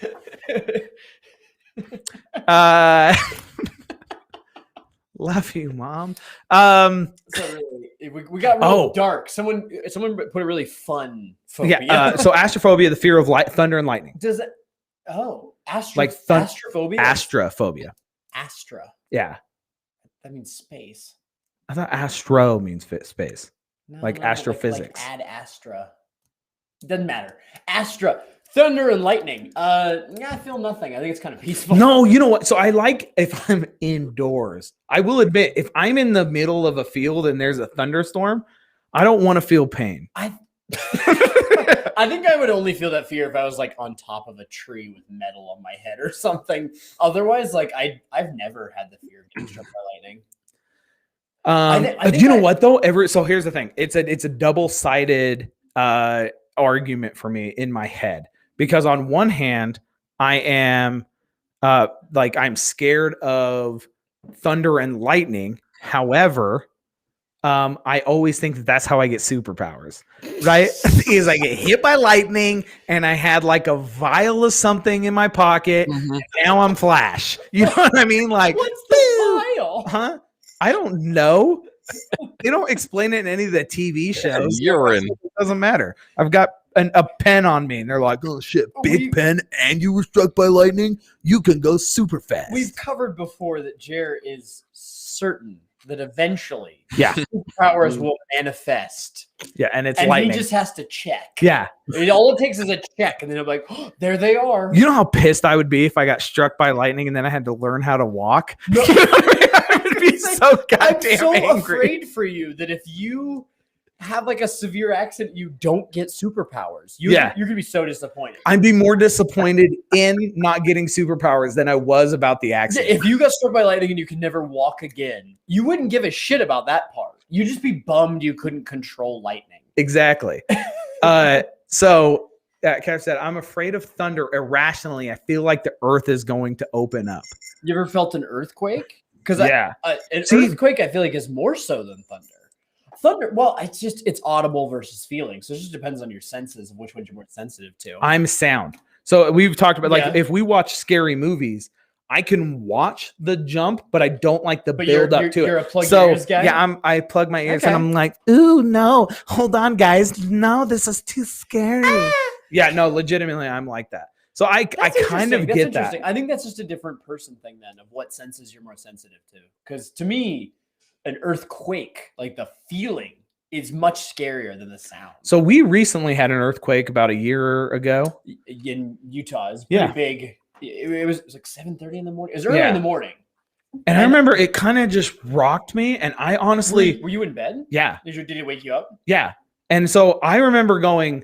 S1: So
S2: love you, Mom.
S1: really, we got real dark. Someone put a really fun phobia.
S2: Yeah. So Astrophobia, the fear of thunder and lightning.
S1: Does it? Oh, Astrophobia.
S2: Astrophobia.
S1: Astra.
S2: Yeah.
S1: That means space.
S2: I thought astro means space.
S1: No,
S2: like astrophysics.
S1: Like ad astra. Doesn't matter. Astra. Thunder and lightning. I feel nothing. I think it's kind of peaceful.
S2: No, you know what? So I like if I'm indoors. I will admit, if I'm in the middle of a field and there's a thunderstorm, I don't want to feel pain.
S1: I think I would only feel that fear if I was like on top of a tree with metal on my head or something. Otherwise, like I've never had the fear of getting struck by lightning. I think
S2: you know what though? So here's the thing. It's a double-sided argument for me in my head. Because on one hand, I am I'm scared of thunder and lightning. However, I always think that that's how I get superpowers, right? Is I get hit by lightning and I had like a vial of something in my pocket. Mm-hmm. And now I'm Flash. You know what I mean? Like,
S1: what's the vial?
S2: Huh? I don't know. They don't explain it in any of the TV shows.
S3: Urine.
S2: It doesn't matter. I've got a pen on me and they're like, oh shit, big pen and you were struck by lightning, you can go super fast.
S1: We've covered before that Jer is certain that eventually
S2: powers
S1: will manifest.
S2: Yeah, and
S1: lightning. He just has to check.
S2: Yeah.
S1: All it takes is a check and then I'm like, oh, there they are.
S2: You know how pissed I would be if I got struck by lightning and then I had to learn how to walk?
S1: No.
S2: I would be so goddamn angry.
S1: Afraid for you that if you have like a severe accident, you don't get superpowers. You're gonna be so disappointed.
S2: I'd be more disappointed in not getting superpowers than I was about the accident.
S1: If you got struck by lightning and you can never walk again, you wouldn't give a shit about that part. You'd just be bummed you couldn't control lightning.
S2: Exactly. So Kev said, I'm afraid of thunder irrationally. I feel like the earth is going to open up.
S1: You ever felt an earthquake? Because an earthquake, I feel like, is more so than thunder. Thunder, well, it's audible versus feeling. So it just depends on your senses of which ones you're more sensitive to.
S2: I'm sound. So we've talked about if we watch scary movies, I can watch the jump, but I don't like the build up to it.
S1: You're a plug your ears guy?
S2: Yeah, I plug my ears and I'm like, ooh, no, hold on, guys. No, this is too scary. Yeah, no, legitimately, I'm like that. So I kind of get that.
S1: I think that's just a different person thing then of what senses you're more sensitive to. Because to me, an earthquake, like the feeling, is much scarier than the sound.
S2: So we recently had an earthquake about a year ago
S1: in Utah. It's pretty big. It was like 7:30 in the morning. It was early in the morning.
S2: And I remember it kind of just rocked me. And I honestly,
S1: were you in bed?
S2: Yeah.
S1: Did it wake you up?
S2: Yeah. And so I remember going,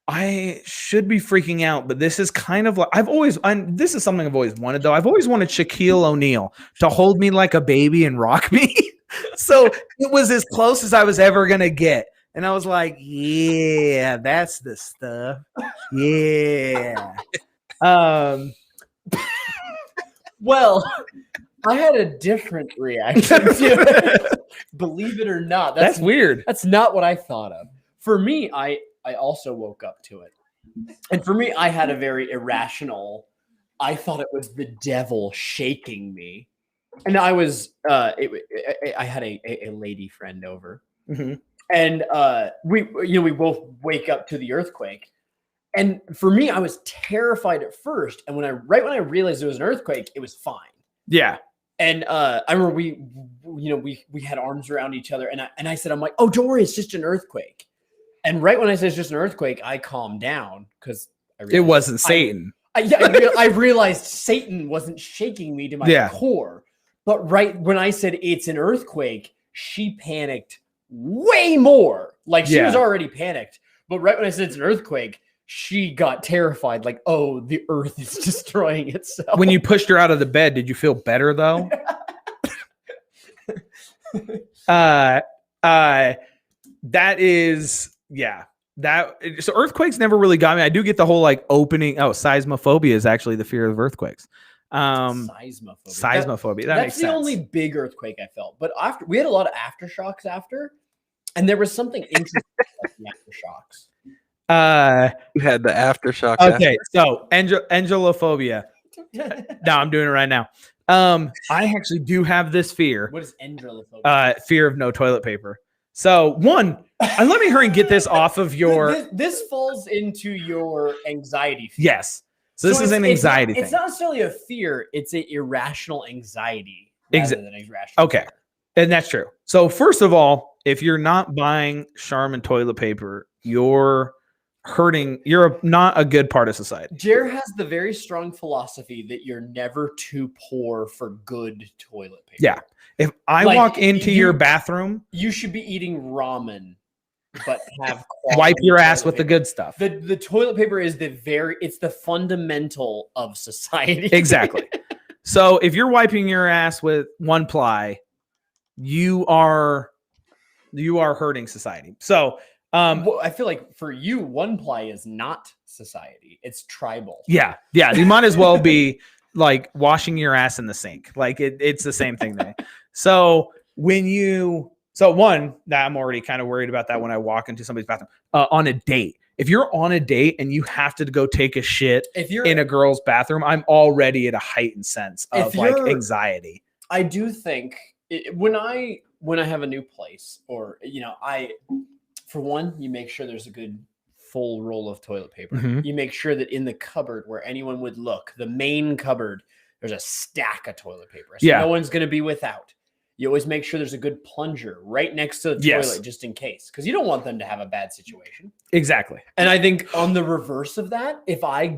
S2: I should be freaking out, but this is kind of like this is something I've always wanted though. I've always wanted Shaquille O'Neal to hold me like a baby and rock me. So it was as close as I was ever going to get. And I was like, yeah, that's the stuff. Yeah.
S1: Well, I had a different reaction to it. Believe it or not.
S2: That's weird.
S1: That's not what I thought of. For me, I also woke up to it. And for me, I had a very irrational, I thought it was the devil shaking me. And I was, I had a lady friend over.
S2: Mm-hmm.
S1: And we both wake up to the earthquake. And for me, I was terrified at first. And when I realized it was an earthquake, it was fine.
S2: Yeah.
S1: And I remember we had arms around each other. And I said, I'm like, oh, don't worry, it's just an earthquake. And right when I said it's just an earthquake, I calmed down because
S2: it wasn't Satan.
S1: I realized Satan wasn't shaking me to my core. But right when I said it's an earthquake, she panicked way more. Like she was already panicked. But right when I said it's an earthquake, she got terrified. Like, oh, the earth is destroying itself.
S2: When you pushed her out of the bed, did you feel better though? That is... Yeah, so earthquakes never really got me. I do get the whole like opening. Oh, seismophobia is actually the fear of earthquakes. Seismophobia.
S1: That's the only big earthquake I felt. But after we had a lot of aftershocks after, and there was something interesting about the
S3: aftershocks. You had the aftershock.
S2: Okay, so angelophobia. No, I'm doing it right now. I actually do have this fear.
S1: What is angelophobia?
S2: Fear of no toilet paper. So one, let me hurry and get this off of your.
S1: This falls into your anxiety fear.
S2: Yes. So this is an anxiety thing.
S1: It's not necessarily a fear. It's an irrational anxiety rather than irrational.
S2: Okay. And that's true. So first of all, if you're not buying Charmin toilet paper, you're hurting. You're not a good part of society.
S1: Jer has the very strong philosophy that you're never too poor for good toilet paper.
S2: Yeah. If I walk into your bathroom,
S1: you should be eating ramen, but have
S2: wipe your ass with the good stuff.
S1: The toilet paper is it's the fundamental of society.
S2: Exactly. So if you're wiping your ass with one ply, you are hurting society. So
S1: I feel like for you, one ply is not society. It's tribal.
S2: Yeah. You might as well be like washing your ass in the sink. Like it's the same thing there. So one, that I'm already kind of worried about that when I walk into somebody's bathroom on a date. If you're on a date and you have to go take a shit in a girl's bathroom, I'm already at a heightened sense of like anxiety.
S1: I do think when I have a new place, or for one, you make sure there's a good full roll of toilet paper.
S2: Mm-hmm.
S1: You make sure that in the cupboard where anyone would look, the main cupboard, there's a stack of toilet paper. So no one's going to be without. You always make sure there's a good plunger right next to the toilet just in case, because you don't want them to have a bad situation.
S2: Exactly.
S1: And I think on the reverse of that, if I'm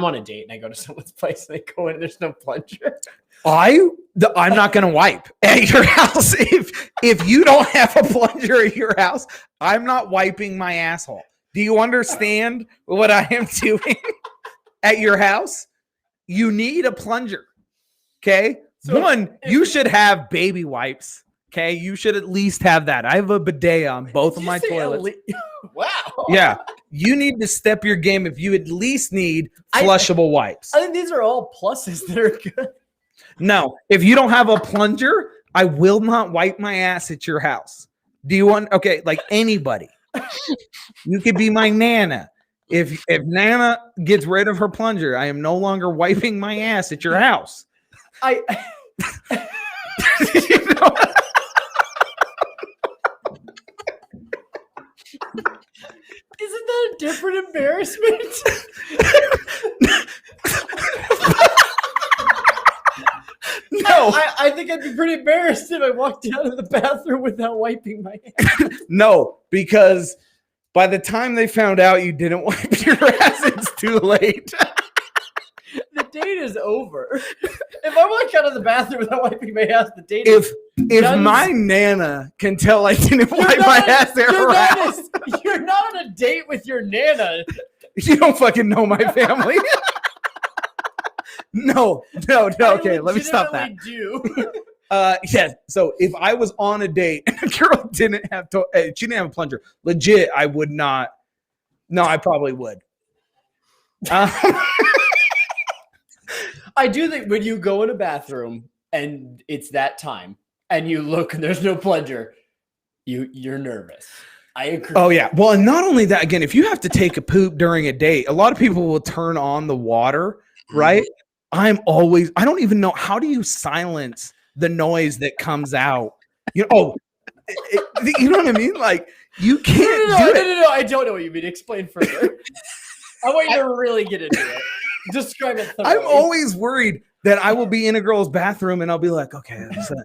S1: on a date and I go to someone's place and they go in and there's no plunger,
S2: I'm not going to wipe at your house. If you don't have a plunger at your house, I'm not wiping my asshole. Do you understand what I am doing at your house? You need a plunger. Okay. So one, you should have baby wipes. Okay. You should at least have that. I have a bidet on both of my toilets.
S1: Wow.
S2: Yeah. You need to step your game if you at least need flushable wipes.
S1: I think these are all pluses that are good.
S2: No, if you don't have a plunger, I will not wipe my ass at your house. Do you want, like anybody, you could be my Nana. If Nana gets rid of her plunger, I am no longer wiping my ass at your house.
S1: Isn't that a different embarrassment? No, I think I'd be pretty embarrassed if I walked out of the bathroom without wiping my hands.
S2: No, because by the time they found out you didn't wipe your ass, it's too late.
S1: The date is over. If I walk out of the bathroom without wiping my ass, the date is
S2: if my Nana can tell I didn't wipe my ass at her house.
S1: You're not on a date with your Nana.
S2: You don't fucking know my family. No. Okay, let me stop that. Yes. So if I was on a date and a girl she didn't have a plunger, legit, I would not. No, I probably would.
S1: I do think when you go in a bathroom and it's that time and you look and there's no plunger, you're nervous. I agree.
S2: Oh yeah. Well, and not only that, again, if you have to take a poop during a date, a lot of people will turn on the water, right? I don't even know, how do you silence the noise that comes out? You know what I mean? Like you can't
S1: No, I don't know what you mean. Explain further. I want you to really get into it. Describe it thoroughly.
S2: I'm always worried that I will be in a girl's bathroom and I'll be like, okay, that's it.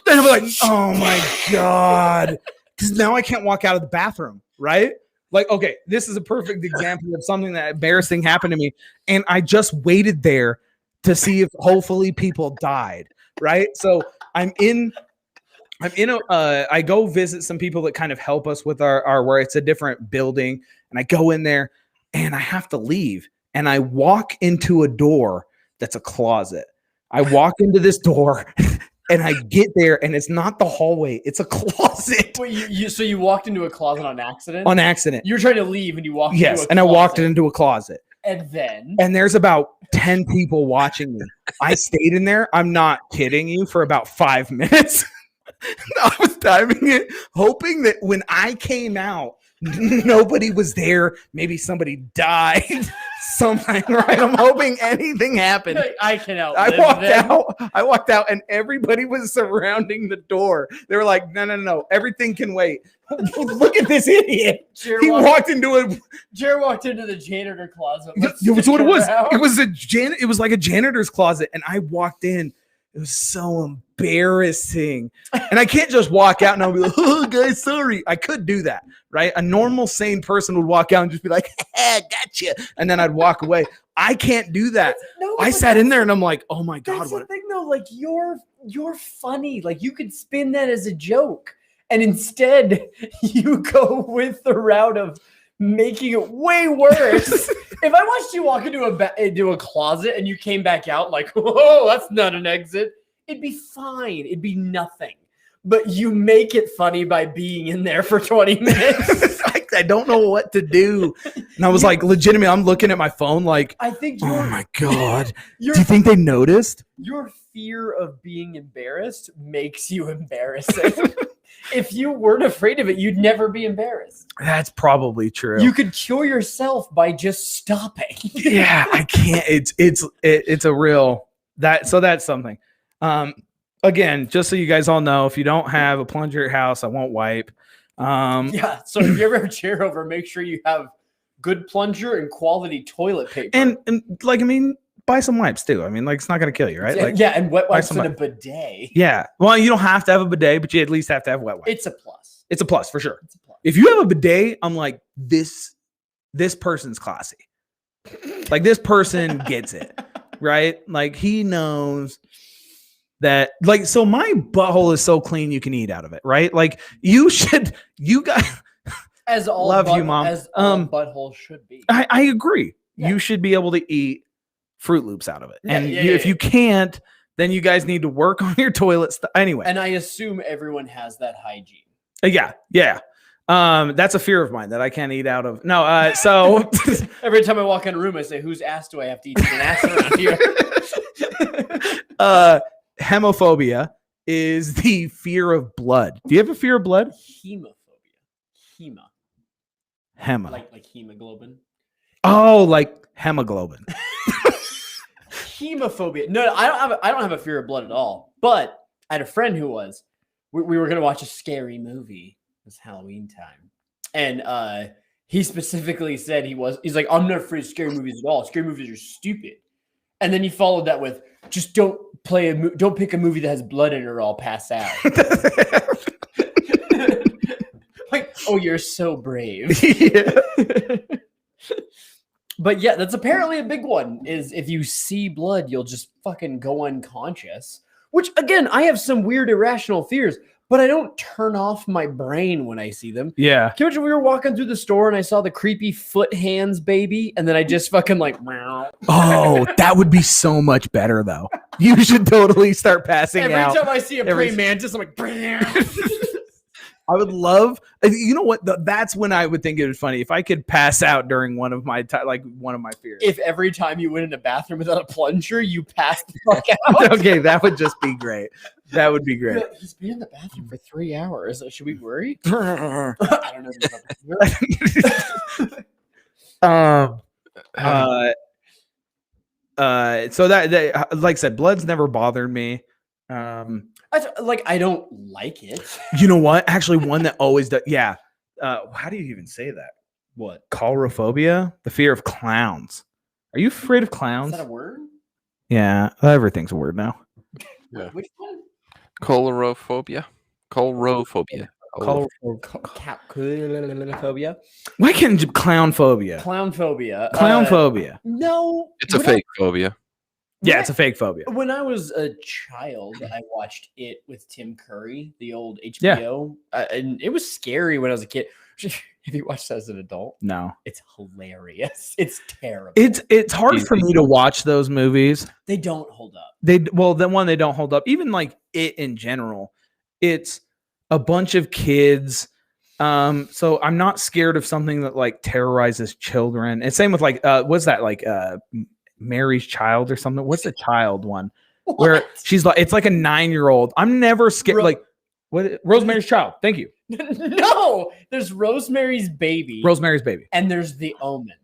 S2: Then I'll be like, oh my God. Because now I can't walk out of the bathroom, right? Like, okay, this is a perfect example of something that embarrassing happened to me. And I just waited there to see if hopefully people died, right? So I go visit some people that kind of help us with our where it's a different building. And I go in there and I have to leave. And I walk into a door that's a closet. I walk into this door and I get there and it's not the hallway. It's a closet.
S1: Wait, so you walked into a closet on accident?
S2: On accident.
S1: You were trying to leave and you walked into a closet.
S2: Yes, and I walked into a closet.
S1: And
S2: there's about 10 people watching me. I stayed in there. I'm not kidding you, for about 5 minutes. I was timing it, hoping that when I came out, Nobody was there. Maybe somebody died. Something, right? I'm hoping anything happened.
S1: I can outlive
S2: I walked out and everybody was surrounding the door. They were like, no. Everything can wait. Look at this idiot. Jared walked into
S1: the janitor closet.
S2: That's what it was. It was like a janitor's closet. And I walked in. It was so embarrassing. And I can't just walk out and I'll be like, oh, guys, sorry. I could do that, right? A normal, sane person would walk out and just be like, gotcha. And then I'd walk away. I can't do that. I sat in there and I'm like, oh, my God.
S1: That's the thing, though. Like, you're funny. Like, you could spin that as a joke. And instead, you go with the route of making it way worse. If I watched you walk into a closet and you came back out like, whoa, that's not an exit, it'd be fine. It'd be nothing. But you make it funny by being in there for 20 minutes.
S2: I don't know what to do. And I was like, legitimately, I'm looking at my phone like,
S1: I think
S2: oh my God. Do you think they noticed?
S1: Your fear of being embarrassed makes you embarrassing. If you weren't afraid of it, you'd never be embarrassed.
S2: That's probably true.
S1: You could cure yourself by just stopping.
S2: Yeah, I can't. It's a real that. So that's something. Again, just so you guys all know, if you don't have a plunger at your house, I won't wipe.
S1: Yeah. So if you ever have a chair over, make sure you have good plunger and quality toilet paper.
S2: And like, I mean, buy some wipes too. I mean, like, it's not going to kill you, right? Like,
S1: yeah, and wet wipes and a bidet.
S2: Yeah. Well, you don't have to have a bidet, but you at least have to have wet wipes.
S1: It's a plus.
S2: It's a plus for sure. It's a plus. If you have a bidet, I'm like, this person's classy. Like, this person gets it, right? Like, he knows that, like, so my butthole is so clean you can eat out of it, right? Like, you guys,
S1: as all
S2: love you, Mom.
S1: As all butthole should be.
S2: I agree. Yeah. You should be able to eat Fruit Loops out of it. And if you can't, then you guys need to work on your toilet stuff. Anyway.
S1: And I assume everyone has that hygiene.
S2: Yeah. That's a fear of mine that I can't eat out of. No, so
S1: every time I walk in a room, I say, whose ass do I have to eat an ass around here?
S2: Hemophobia is the fear of blood. Do you have a fear of blood?
S1: Hemophobia.
S2: Hema.
S1: Like hemoglobin.
S2: Oh, like hemoglobin.
S1: Hemophobia. No, I don't have a fear of blood at all. But I had a friend who was. We were going to watch a scary movie. It was Halloween time. And he specifically said he's like, I'm not afraid of scary movies at all. Scary movies are stupid. And then he followed that with, just don't pick a movie that has blood in it or I'll pass out. Like, oh, you're so brave.
S2: Yeah.
S1: But yeah, that's apparently a big one, is if you see blood, you'll just fucking go unconscious. Which, again, I have some weird irrational fears, but I don't turn off my brain when I see them.
S2: Yeah.
S1: Can you imagine we were walking through the store and I saw the creepy foot hands baby, and then I just fucking like, meow.
S2: Oh, that would be so much better, though. You should totally start passing out.
S1: Every time I see a praying mantis, I'm like,
S2: I would love, you know what? That's when I would think it was funny if I could pass out during one of my fears.
S1: If every time you went in a bathroom without a plunger, you passed the fuck out.
S2: Okay, that would just be great. That would be great.
S1: Yeah, he's been in the bathroom for 3 hours. Should we worry? I don't know.
S2: So that like I said, blood's never bothered me.
S1: I don't like it.
S2: You know what? Actually, one that always does. Yeah. How do you even say that?
S1: What?
S2: Claustrophobia? The fear of clowns. Are you afraid of clowns?
S1: Is that a word?
S2: Yeah. Everything's a word now.
S3: Yeah.
S1: Which one?
S3: Aerophobia.
S1: Phobia.
S2: Why can't clown phobia?
S1: Clown phobia.
S2: Clown phobia.
S1: No.
S3: It's a fake phobia.
S2: Yeah, it's a fake phobia.
S1: When I was a child, I watched it with Tim Curry, the old HBO. Yeah. And it was scary when I was a kid. Have you watched that as an adult?
S2: No.
S1: It's hilarious. It's terrible.
S2: It's hard for me to watch those movies.
S1: They don't hold up.
S2: They don't hold up. Even like it in general. It's a bunch of kids. So I'm not scared of something that like terrorizes children. And same with like what's that, like Mary's Child or something? What's the child one? What? Where she's like, it's like a 9-year-old. I'm never scared. Like what? Rosemary's Child. Thank you.
S1: No, there's Rosemary's Baby.
S2: Rosemary's Baby.
S1: And there's The Omen.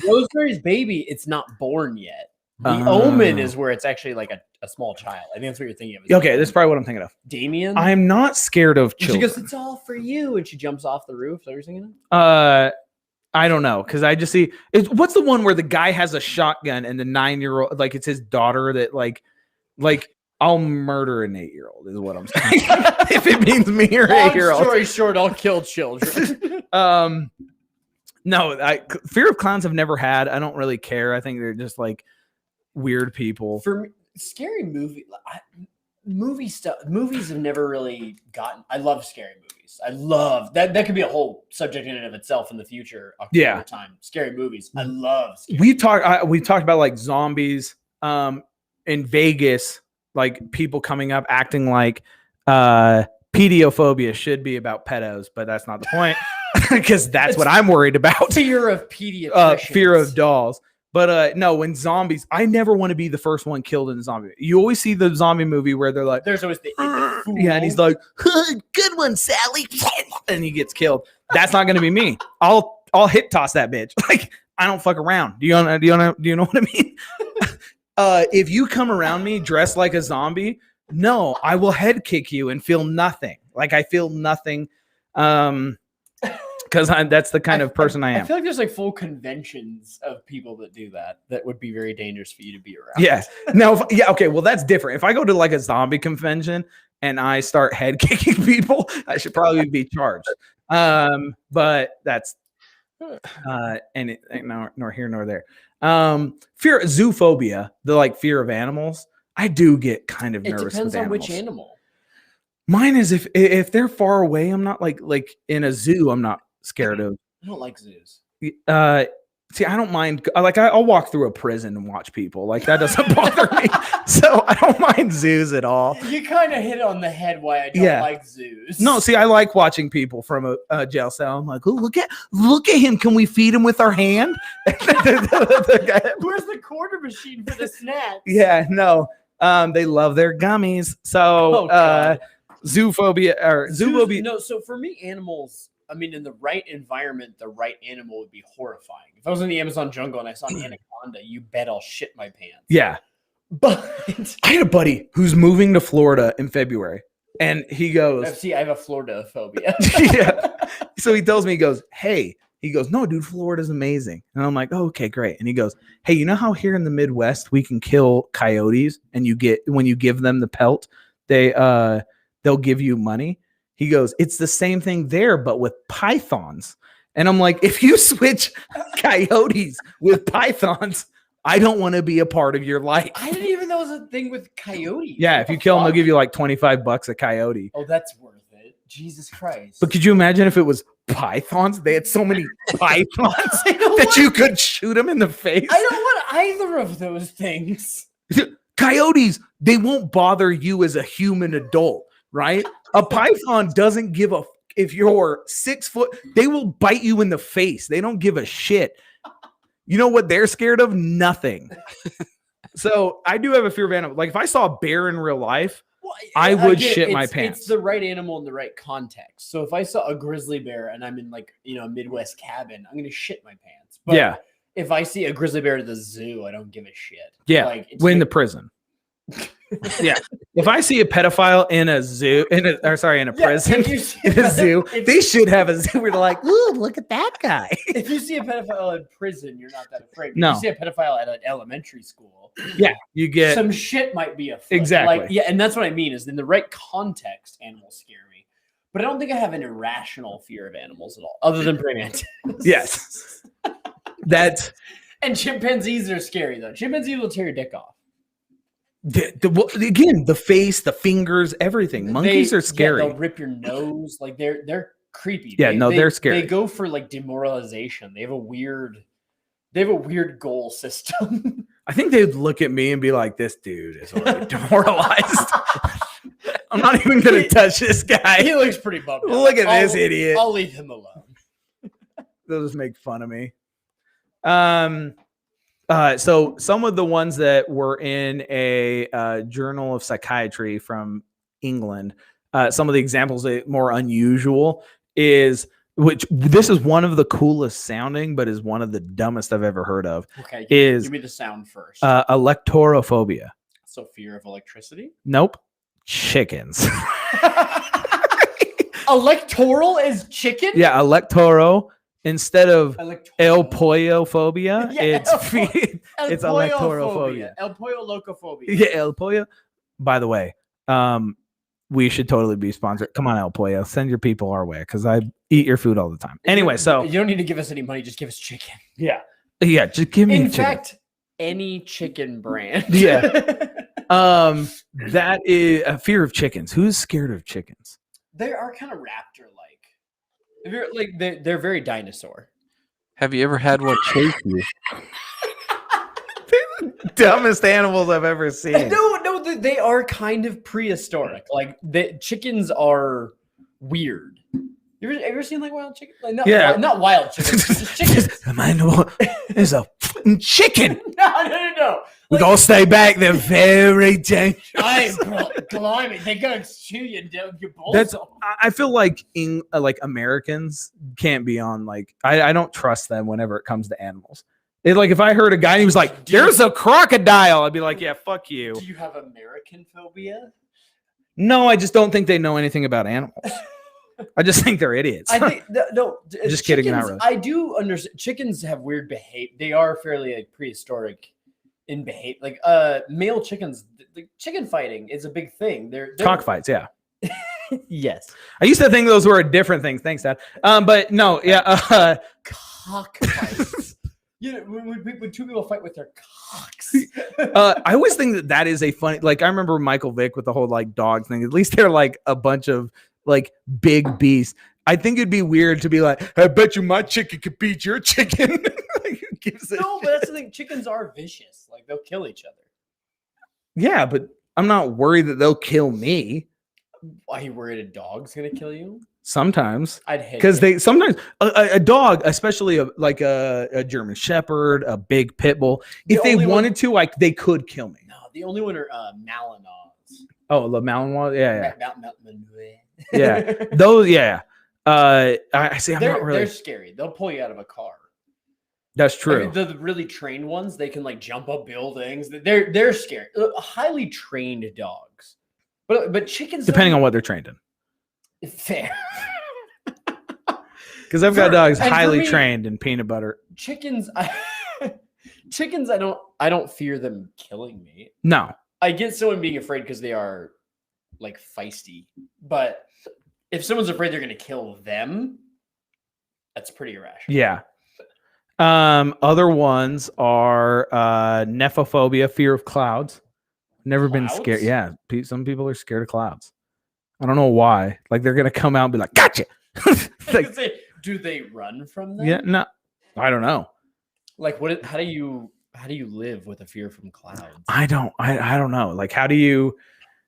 S1: Rosemary's Baby, it's not born yet. The Omen is where it's actually like a small child. I think that's what you're thinking of.
S2: Okay, that's probably what I'm thinking of.
S1: Damien?
S2: I'm not scared of children.
S1: She goes, it's all for you. And she jumps off the roof. Is that what you're thinking
S2: of? I don't know. Because I just see... what's the one where the guy has a shotgun and the 9-year-old... Like, it's his daughter that, like... I'll murder an 8-year-old is what I'm saying. If it means me or 8-year-old.
S1: Story short, I'll kill children.
S2: No, fear of clowns I've never had. I don't really care. I think they're just like weird people.
S1: For me, scary movie stuff. Movies have never really gotten. I love scary movies. I love that. That could be a whole subject in and of itself in the future.
S2: Yeah,
S1: time scary movies. I love.
S2: We talked about like zombies. In Vegas, like people coming up acting like pediophobia should be about pedos, but that's not the point. Because that's what I'm worried about.
S1: Fear of pediatricians.
S2: Fear of dolls. But no, when zombies, I never want to be the first one killed in a zombie. You always see the zombie movie where they're like,
S1: there's always the
S2: yeah, and he's like, good one, Sally, and he gets killed. That's not going to be me. I'll hit toss that bitch. Like, I don't fuck around. Do you know what I mean? If you come around me dressed like a zombie, no, I will head kick you and feel nothing. Like I feel nothing. Because that's the kind of person I am.
S1: I feel like there's like full conventions of people that do that. That would be very dangerous for you to be around.
S2: Yeah. Now, okay. Well, that's different. If I go to like a zombie convention and I start head kicking people, I should probably be charged. But that's nor here nor there. Zoophobia, the like fear of animals. I do get kind of nervous. It depends on which animal. Mine is if they're far away, I'm not like in a zoo. I'm not scared of.
S1: I don't like zoos.
S2: See, I don't mind. I'll walk through a prison and watch people. Like that doesn't bother me. So I don't mind zoos at all.
S1: You kind of hit on the head why I don't like zoos.
S2: No, see, I like watching people from a jail cell. I'm like, oh, look at him. Can we feed him with our hand?
S1: Where's the quarter machine for the snacks?
S2: Yeah, no. They love their gummies. So zoophobia or zoophobia.
S1: No, so for me, animals. I mean, in the right environment, the right animal would be horrifying. If I was in the Amazon jungle and I saw an anaconda, you bet I'll shit my pants.
S2: Yeah.
S1: But
S2: I had a buddy who's moving to Florida in February. And he goes,
S1: I have a Florida phobia.
S2: Yeah. So he tells me, he goes, no, dude, Florida's amazing. And I'm like, oh, okay, great. And he goes, hey, you know how here in the Midwest we can kill coyotes and when you give them the pelt, they'll give you money. He goes, it's the same thing there, but with pythons. And I'm like, if you switch coyotes with pythons, I don't want to be a part of your life.
S1: I didn't even know it was a thing with coyotes.
S2: Yeah, if you kill them, they'll give you like $25 a coyote.
S1: Oh, that's worth it. Jesus Christ.
S2: But could you imagine if it was pythons? They had so many pythons that you could shoot them in the face.
S1: I don't want either of those things.
S2: Coyotes, they won't bother you as a human adult, right? A python doesn't give a if you're 6 foot, they will bite you in the face. They don't give a shit. You know what they're scared of? Nothing. So I do have a fear of animals. Like if I saw a bear in real life, I would shit my pants.
S1: It's the right animal in the right context. So if I saw a grizzly bear and I'm in like, a Midwest cabin, I'm going to shit my pants. But if I see a grizzly bear at the zoo, I don't give a shit.
S2: Yeah.
S1: Like
S2: in the prison. Yeah. If I see a pedophile in a zoo, in a prison, in a zoo, they should have a zoo. We're like, ooh, look at that guy.
S1: If you see a pedophile in prison, you're not that afraid. If
S2: no.
S1: you see a pedophile at an elementary school,
S2: you get
S1: some shit might be afoot.
S2: Exactly.
S1: And that's what I mean is in the right context, animals scare me. But I don't think I have an irrational fear of animals at all, other than praying mantis.
S2: Yes. And
S1: chimpanzees are scary though. Chimpanzees will tear your dick off.
S2: Again, the face, the fingers, everything. Monkeys are scary.
S1: They'll rip your nose. Like they're creepy.
S2: They're scary.
S1: They go for like demoralization. They have a weird goal system.
S2: I think they'd look at me and be like, "This dude is already demoralized. I'm not even gonna touch this guy.
S1: He looks pretty bummed.
S2: Look at this idiot.
S1: I'll leave him alone."
S2: They'll just make fun of me. So some of the ones that were in a journal of psychiatry from England, some of the examples that more unusual is, which this is one of the coolest sounding, but is one of the dumbest I've ever heard of.
S1: Okay,
S2: is
S1: give me the sound first.
S2: Electrophobia.
S1: So fear of electricity?
S2: Nope. Chickens.
S1: Electoral is chicken?
S2: Yeah, electoro. Instead of El
S1: Electoral.
S2: Pollo Phobia,
S1: Yeah,
S2: it's Electorophobia.
S1: El Pollo Locophobia.
S2: Yeah, El Pollo. By the way, we should totally be sponsored. Come on, El Pollo. Send your people our way because I eat your food all the time. Anyway, so
S1: you don't need to give us any money. Just give us chicken.
S2: Yeah, just give me
S1: In
S2: chicken.
S1: fact, any chicken brand.
S2: Yeah. That is a fear of chickens. Who's scared of chickens?
S1: They are kind of raptor-like. They're very dinosaur.
S3: Have you ever had one chase you?
S2: Dumbest animals I've ever seen.
S1: No, they are kind of prehistoric. Like the chickens are weird. You ever seen like wild chicken? Like, not wild chickens. Just chickens.
S2: There's a chicken.
S1: No.
S2: We gotta stay back. They're very dangerous.
S1: Climbing. They gotta chew you down your balls.
S2: I feel like like Americans can't be on like I don't trust them whenever it comes to animals. Like if I heard a guy and he was like, "There's a crocodile," I'd be like, "Yeah, fuck you."
S1: Do you have American phobia?
S2: No, I just don't think they know anything about animals. I just think they're idiots.
S1: I think no.
S2: Just kidding, not really.
S1: I do understand. Chickens have weird behavior. They are fairly like prehistoric in behavior. Like male chickens, like chicken fighting is a big thing. They're
S2: Cockfights, yeah.
S1: Yes.
S2: I used to think those were a different thing. Thanks, Dad. But no, yeah.
S1: Cockfights. When two people fight with their cocks.
S2: I always think that is a funny. Like I remember Michael Vick with the whole like dog thing. At least they're like a bunch of like big beasts. I think it'd be weird to be like, I bet you my chicken could beat your chicken. Like, who gives a
S1: No, but that's the thing. Chickens are vicious. Like they'll kill each other.
S2: Yeah, but I'm not worried that they'll kill me.
S1: Are you worried a dog's gonna kill you?
S2: Sometimes,
S1: I'd hate
S2: because they sometimes a dog, especially like a German Shepherd, a big pit bull, if they wanted to, like they could kill me.
S1: No, the only one are Malinois.
S2: Oh, the Malinois, yeah.
S1: Yeah.
S2: Those, yeah. I see. I'm not really.
S1: They're scary. They'll pull you out of a car.
S2: That's true.
S1: Like, the really trained ones, they can like jump up buildings. They're scary. Highly trained dogs, but chickens.
S2: Depending on what they're trained in.
S1: Fair.
S2: Because I've got dogs highly trained in peanut butter.
S1: Chickens, chickens. I don't fear them killing me.
S2: No,
S1: I get someone being afraid because they are like feisty, but if someone's afraid they're going to kill them, that's pretty irrational.
S2: Yeah. Other ones are Taphophobia, fear of clouds. Never been scared. Yeah, some people are scared of clouds. I don't know why. Like they're gonna come out and be like, "Gotcha."
S1: Like, do they run from them?
S2: Yeah, no, I don't know.
S1: Like, how do you live with a fear from clouds?
S2: I don't know. Like, how do you?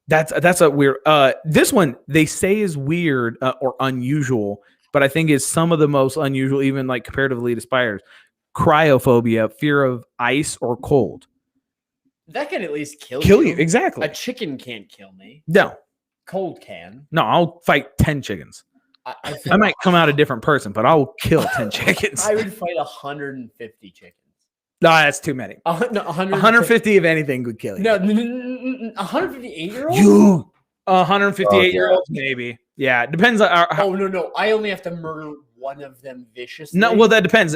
S2: That's a weird. This one they say is weird or unusual, but I think is some of the most unusual, even like comparatively to spiders. Cryophobia, fear of ice or cold.
S1: That can at least kill
S2: you. Exactly.
S1: A chicken can't kill me.
S2: No.
S1: Cold can.
S2: No, I'll fight 10 chickens. I might come out a different person, but I'll kill 10 chickens.
S1: I would fight 150 chickens.
S2: No, that's too many.
S1: No,
S2: 150 of anything would kill you.
S1: No, 158-year-olds?
S2: You 158-year-olds, maybe. Yeah, it depends on
S1: no. I only have to murder one of them viciously.
S2: No, well, that depends.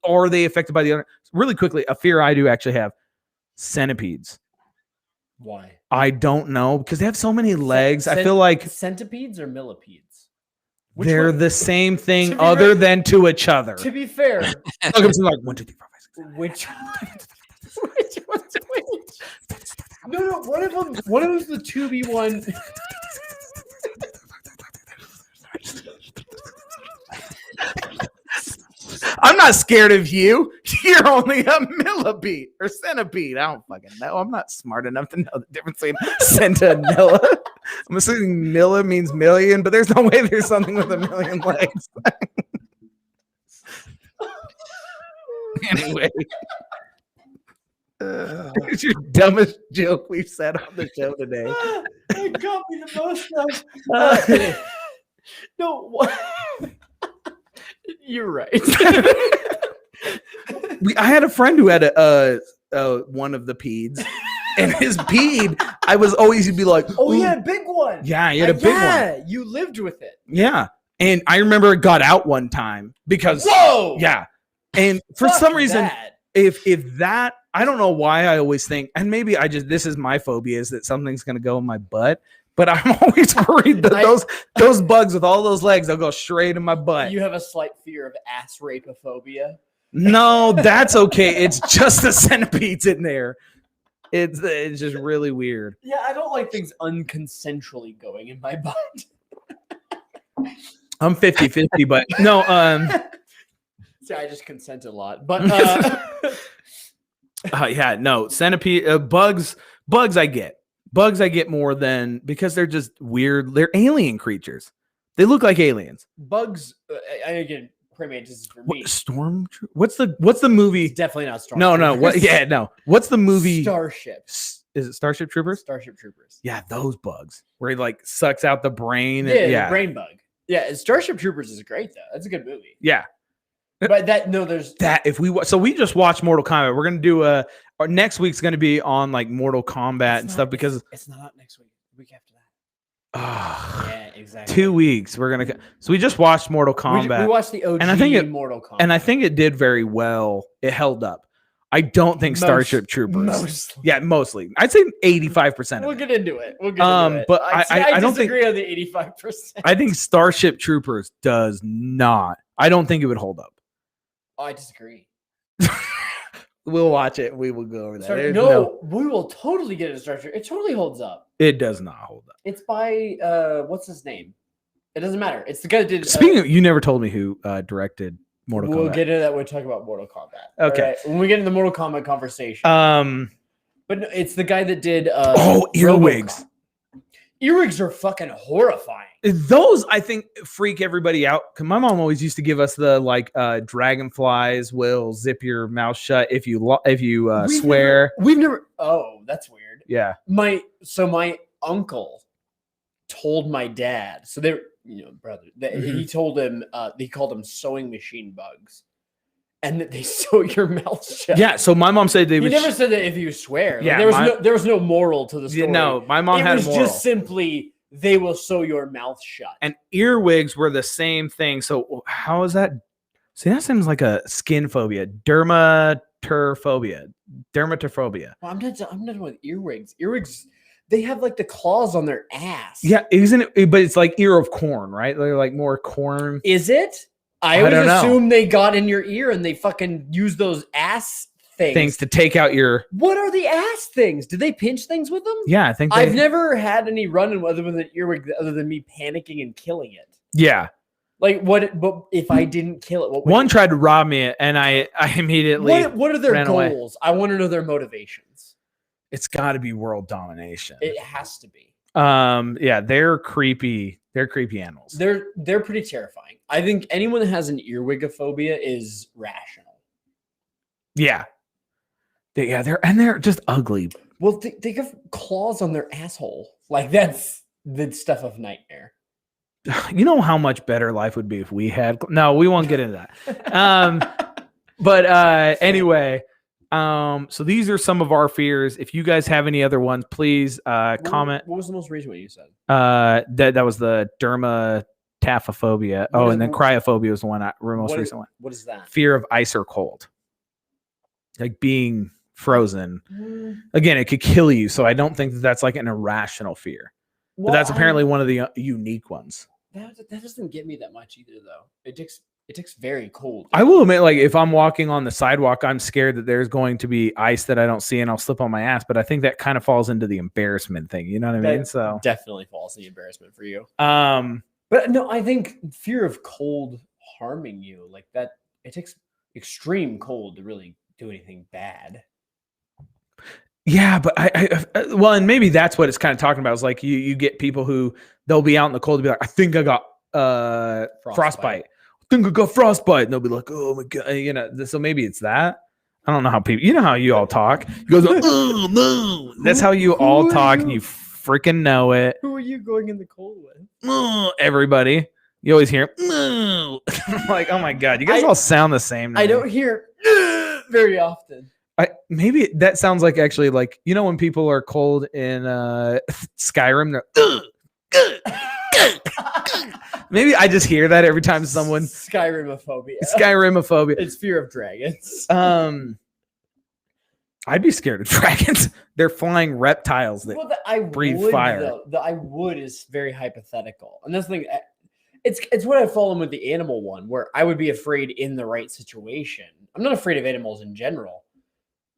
S2: Are they affected by the other? Really quickly, a fear I do actually have: centipedes.
S1: Why?
S2: I don't know because they have so many legs. I feel like
S1: centipedes or millipedes.
S2: They're the same thing other than to each other.
S1: To be fair,
S2: like 1, 2, 3, 4, 5, 6, 7, 8.
S1: which No, one of them's the 2v1.
S2: I'm not scared of you. You're only a millipede or centipede. I don't fucking know. I'm not smart enough to know the difference between centa and milla. I'm assuming milla means million, but there's no way there's something with a million legs. Anyway. It's your dumbest joke we've said on the show today.
S1: It got me the most. No, what? You're right.
S2: I had a friend who had one of the peds, and his ped, I was always, he'd be like,
S1: "Oh yeah, big one."
S2: Yeah, he had a big one.
S1: Yeah, you lived with it.
S2: Yeah, and I remember it got out one time because yeah, and for some reason, if that, I don't know why I always think, and maybe this is my phobia, is that something's gonna go in my butt. But I'm always worried that those bugs with all those legs, they'll go straight in my butt.
S1: You have a slight fear of Aerophobia.
S2: No, that's okay. It's just the centipedes in there. It's just really weird.
S1: Yeah, I don't like things unconsensually going in my butt.
S2: I'm 50-50, but no.
S1: See, I just consent a lot. But
S2: yeah, no. Centipede, bugs I get. Bugs I get more than, because they're just weird. They're alien creatures. They look like aliens.
S1: Bugs, again, praying mantis is for me.
S2: What's the movie?
S1: It's definitely not Storm.
S2: No. What's the movie?
S1: Starship.
S2: Is it Starship Troopers?
S1: Starship Troopers.
S2: Yeah, those bugs where he like sucks out the brain.
S1: Yeah, the brain bug. Yeah, Starship Troopers is great though. That's a good movie.
S2: Yeah.
S1: But there's
S2: that if we we just watched Mortal Kombat. We're gonna do our next week's gonna be on like Mortal Kombat stuff because
S1: it's not next week. The week after that.
S2: Yeah,
S1: exactly.
S2: 2 weeks. We're gonna we just watched Mortal Kombat.
S1: We watched the OG
S2: and I think
S1: Mortal Kombat,
S2: and I think it did very well. It held up. I don't think Starship Troopers. Mostly. I'd say 85%.
S1: We'll get into it.
S2: But I don't think
S1: disagree on the 85%.
S2: I think Starship Troopers does not. I don't think it would hold up.
S1: Oh, I disagree.
S2: We'll watch it. We will go over that.
S1: We will totally get into Starship. It totally holds up.
S2: It does not hold up.
S1: It's by what's his name? It doesn't matter. It's the guy that did.
S2: Speaking of, you never told me who directed Mortal Kombat.
S1: We'll get into that when we talk about Mortal Kombat.
S2: Okay.
S1: Right? When we get into the Mortal Kombat conversation. But no, it's the guy that did.
S2: Earwigs.
S1: Earwigs are fucking horrifying.
S2: Those, I think, freak everybody out. Cause my mom always used to give us the dragonflies will zip your mouth shut if you swear.
S1: We've never. Oh, that's weird.
S2: Yeah.
S1: My uncle told my dad. So they're brother. He told him. He called them sewing machine bugs, and that they sew your mouth shut.
S2: Yeah. So my mom said they.
S1: He never said that if you swear.
S2: Yeah.
S1: There was no moral to the story.
S2: No, my mom had a moral.
S1: It was just simply. They will sew your mouth shut.
S2: And earwigs were the same thing. So how is that? See, that seems like a skin phobia. Dermatophobia. Well,
S1: I'm not with earwigs. Earwigs, they have like the claws on their ass.
S2: Yeah, isn't it? But it's like ear of corn, right? They're like more corn.
S1: Is it? I always assume they got in your ear and they fucking use those ass things
S2: to take out your.
S1: What are the ass things? Do they pinch things with them?
S2: Yeah, I think
S1: I've never had any run-in with an earwig other than me panicking and killing it.
S2: Yeah.
S1: Like what? But if I didn't kill it,
S2: one tried to rob me, and I immediately.
S1: What are their goals?
S2: Away.
S1: I want to know their motivations.
S2: It's got to be world domination.
S1: It has to be.
S2: Yeah, they're creepy. They're creepy animals.
S1: They're pretty terrifying. I think anyone that has an earwigophobia is rational.
S2: Yeah. They're just ugly.
S1: Well, they have claws on their asshole. Like that's the stuff of nightmare.
S2: You know how much better life would be if we had. No, we won't get into that. But anyway, so these are some of our fears. If you guys have any other ones, please comment.
S1: What was the most recent one you said?
S2: That was the Taphophobia. And then cryophobia was the most recent one.
S1: What is that?
S2: Fear of ice or cold, like being frozen. Again, it could kill you. So I don't think that's like an irrational fear. But that's apparently one of the unique ones.
S1: That doesn't get me that much either, though. It takes very cold.
S2: I will admit, like if I'm walking on the sidewalk, I'm scared that there's going to be ice that I don't see, and I'll slip on my ass. But I think that kind of falls into the embarrassment thing. You know what I mean? So
S1: definitely falls in the embarrassment for you. But no, I think fear of cold harming you like that. It takes extreme cold to really do anything bad.
S2: Yeah, but well, and maybe that's what it's kind of talking about. Is like you get people who they'll be out in the cold and be like, I think I got frostbite. I think I got frostbite. And they'll be like, oh my God, so maybe it's that. I don't know how people. You know how you all talk. You go, oh no. That's how you all talk, and you freaking know it.
S1: Who are you going in the cold with?
S2: Oh, everybody. You always hear. Oh. I'm like, oh my god, you guys all sound the same.
S1: I don't hear very often.
S2: Maybe that sounds like actually like when people are cold in Skyrim. Maybe I just hear that every time someone
S1: Skyrimaphobia.
S2: Skyrimaphobia.
S1: It's fear of dragons.
S2: I'd be scared of dragons. They're flying reptiles that breathe fire.
S1: The I would is very hypothetical, and that's the thing. It's what I fall in with the animal one, where I would be afraid in the right situation. I'm not afraid of animals in general,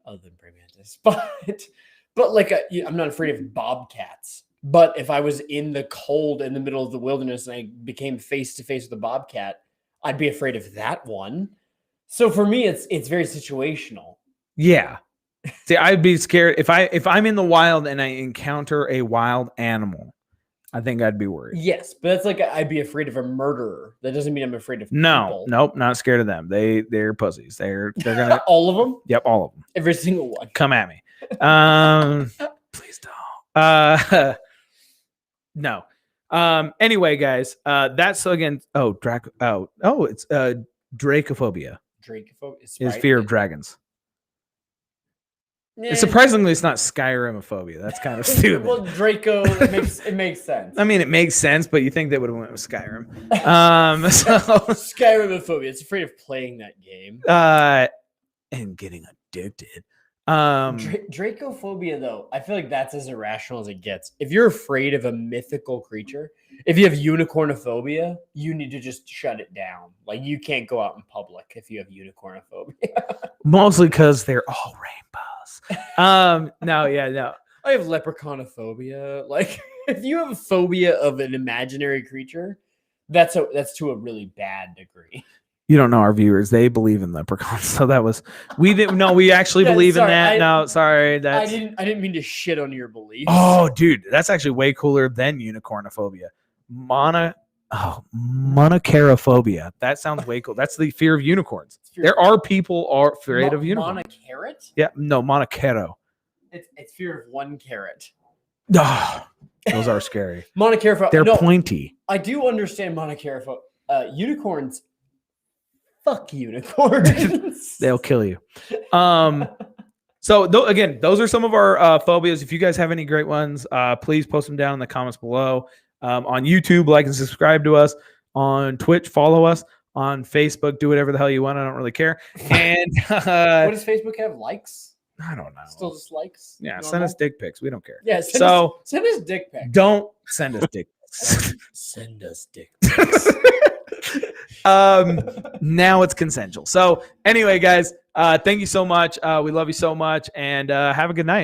S1: other than praying mantis, but like I'm not afraid of bobcats. But if I was in the cold in the middle of the wilderness and I became face to face with a bobcat, I'd be afraid of that one. So for me, it's very situational.
S2: Yeah. See, I'd be scared if I'm in the wild and I encounter a wild animal. I think I'd be worried.
S1: Yes, but that's like I'd be afraid of a murderer. That doesn't mean I'm afraid of people.
S2: Nope, not scared of them. They're pussies. They're gonna
S1: all of them.
S2: Yep, all of them.
S1: Every single one.
S2: Come at me. Please don't. No. Anyway, guys, that's again. It's Dracophobia.
S1: Dracophobia
S2: is fear of dragons. Surprisingly, it's not Skyrimaphobia. That's kind of stupid.
S1: Well, Draco, it makes sense.
S2: I mean, it makes sense, but you think they would have went with Skyrim.
S1: Skyrimaphobia. It's afraid of playing that game.
S2: And getting addicted.
S1: Dracophobia, though, I feel like that's as irrational as it gets. If you're afraid of a mythical creature, if you have unicornophobia, you need to just shut it down. Like, you can't go out in public if you have unicornophobia.
S2: Mostly because they're all rainbows. No.
S1: I have leprechaunophobia. Like, if you have a phobia of an imaginary creature, that's to a really bad degree.
S2: You don't know our viewers; they believe in leprechauns. So we didn't know. We actually believe in that. Sorry,
S1: I didn't mean to shit on your beliefs.
S2: Oh, dude, that's actually way cooler than unicornophobia. Monocarophobia. That sounds way cool. That's the fear of unicorns. There are people are afraid of unicorns.
S1: Monocarot?
S2: Yeah, no, monocaro.
S1: It's fear of one carrot.
S2: Oh, those are scary.
S1: Monocarophobia.
S2: They're pointy.
S1: I do understand monocarophobia. Unicorns. Fuck unicorns.
S2: They'll kill you. So again, those are some of our phobias. If you guys have any great ones, please post them down in the comments below. On YouTube, like and subscribe to us. On Twitch, follow us. On Facebook, do whatever the hell you want. I don't really care. And
S1: what does Facebook have? Likes?
S2: I don't know.
S1: Still just likes?
S2: Yeah, send us dick pics. We don't care.
S1: Yeah, send us dick pics.
S2: Don't send us dick pics.
S1: Send us dick pics.
S2: Now it's consensual. So anyway, guys, thank you so much. We love you so much, and have a good night.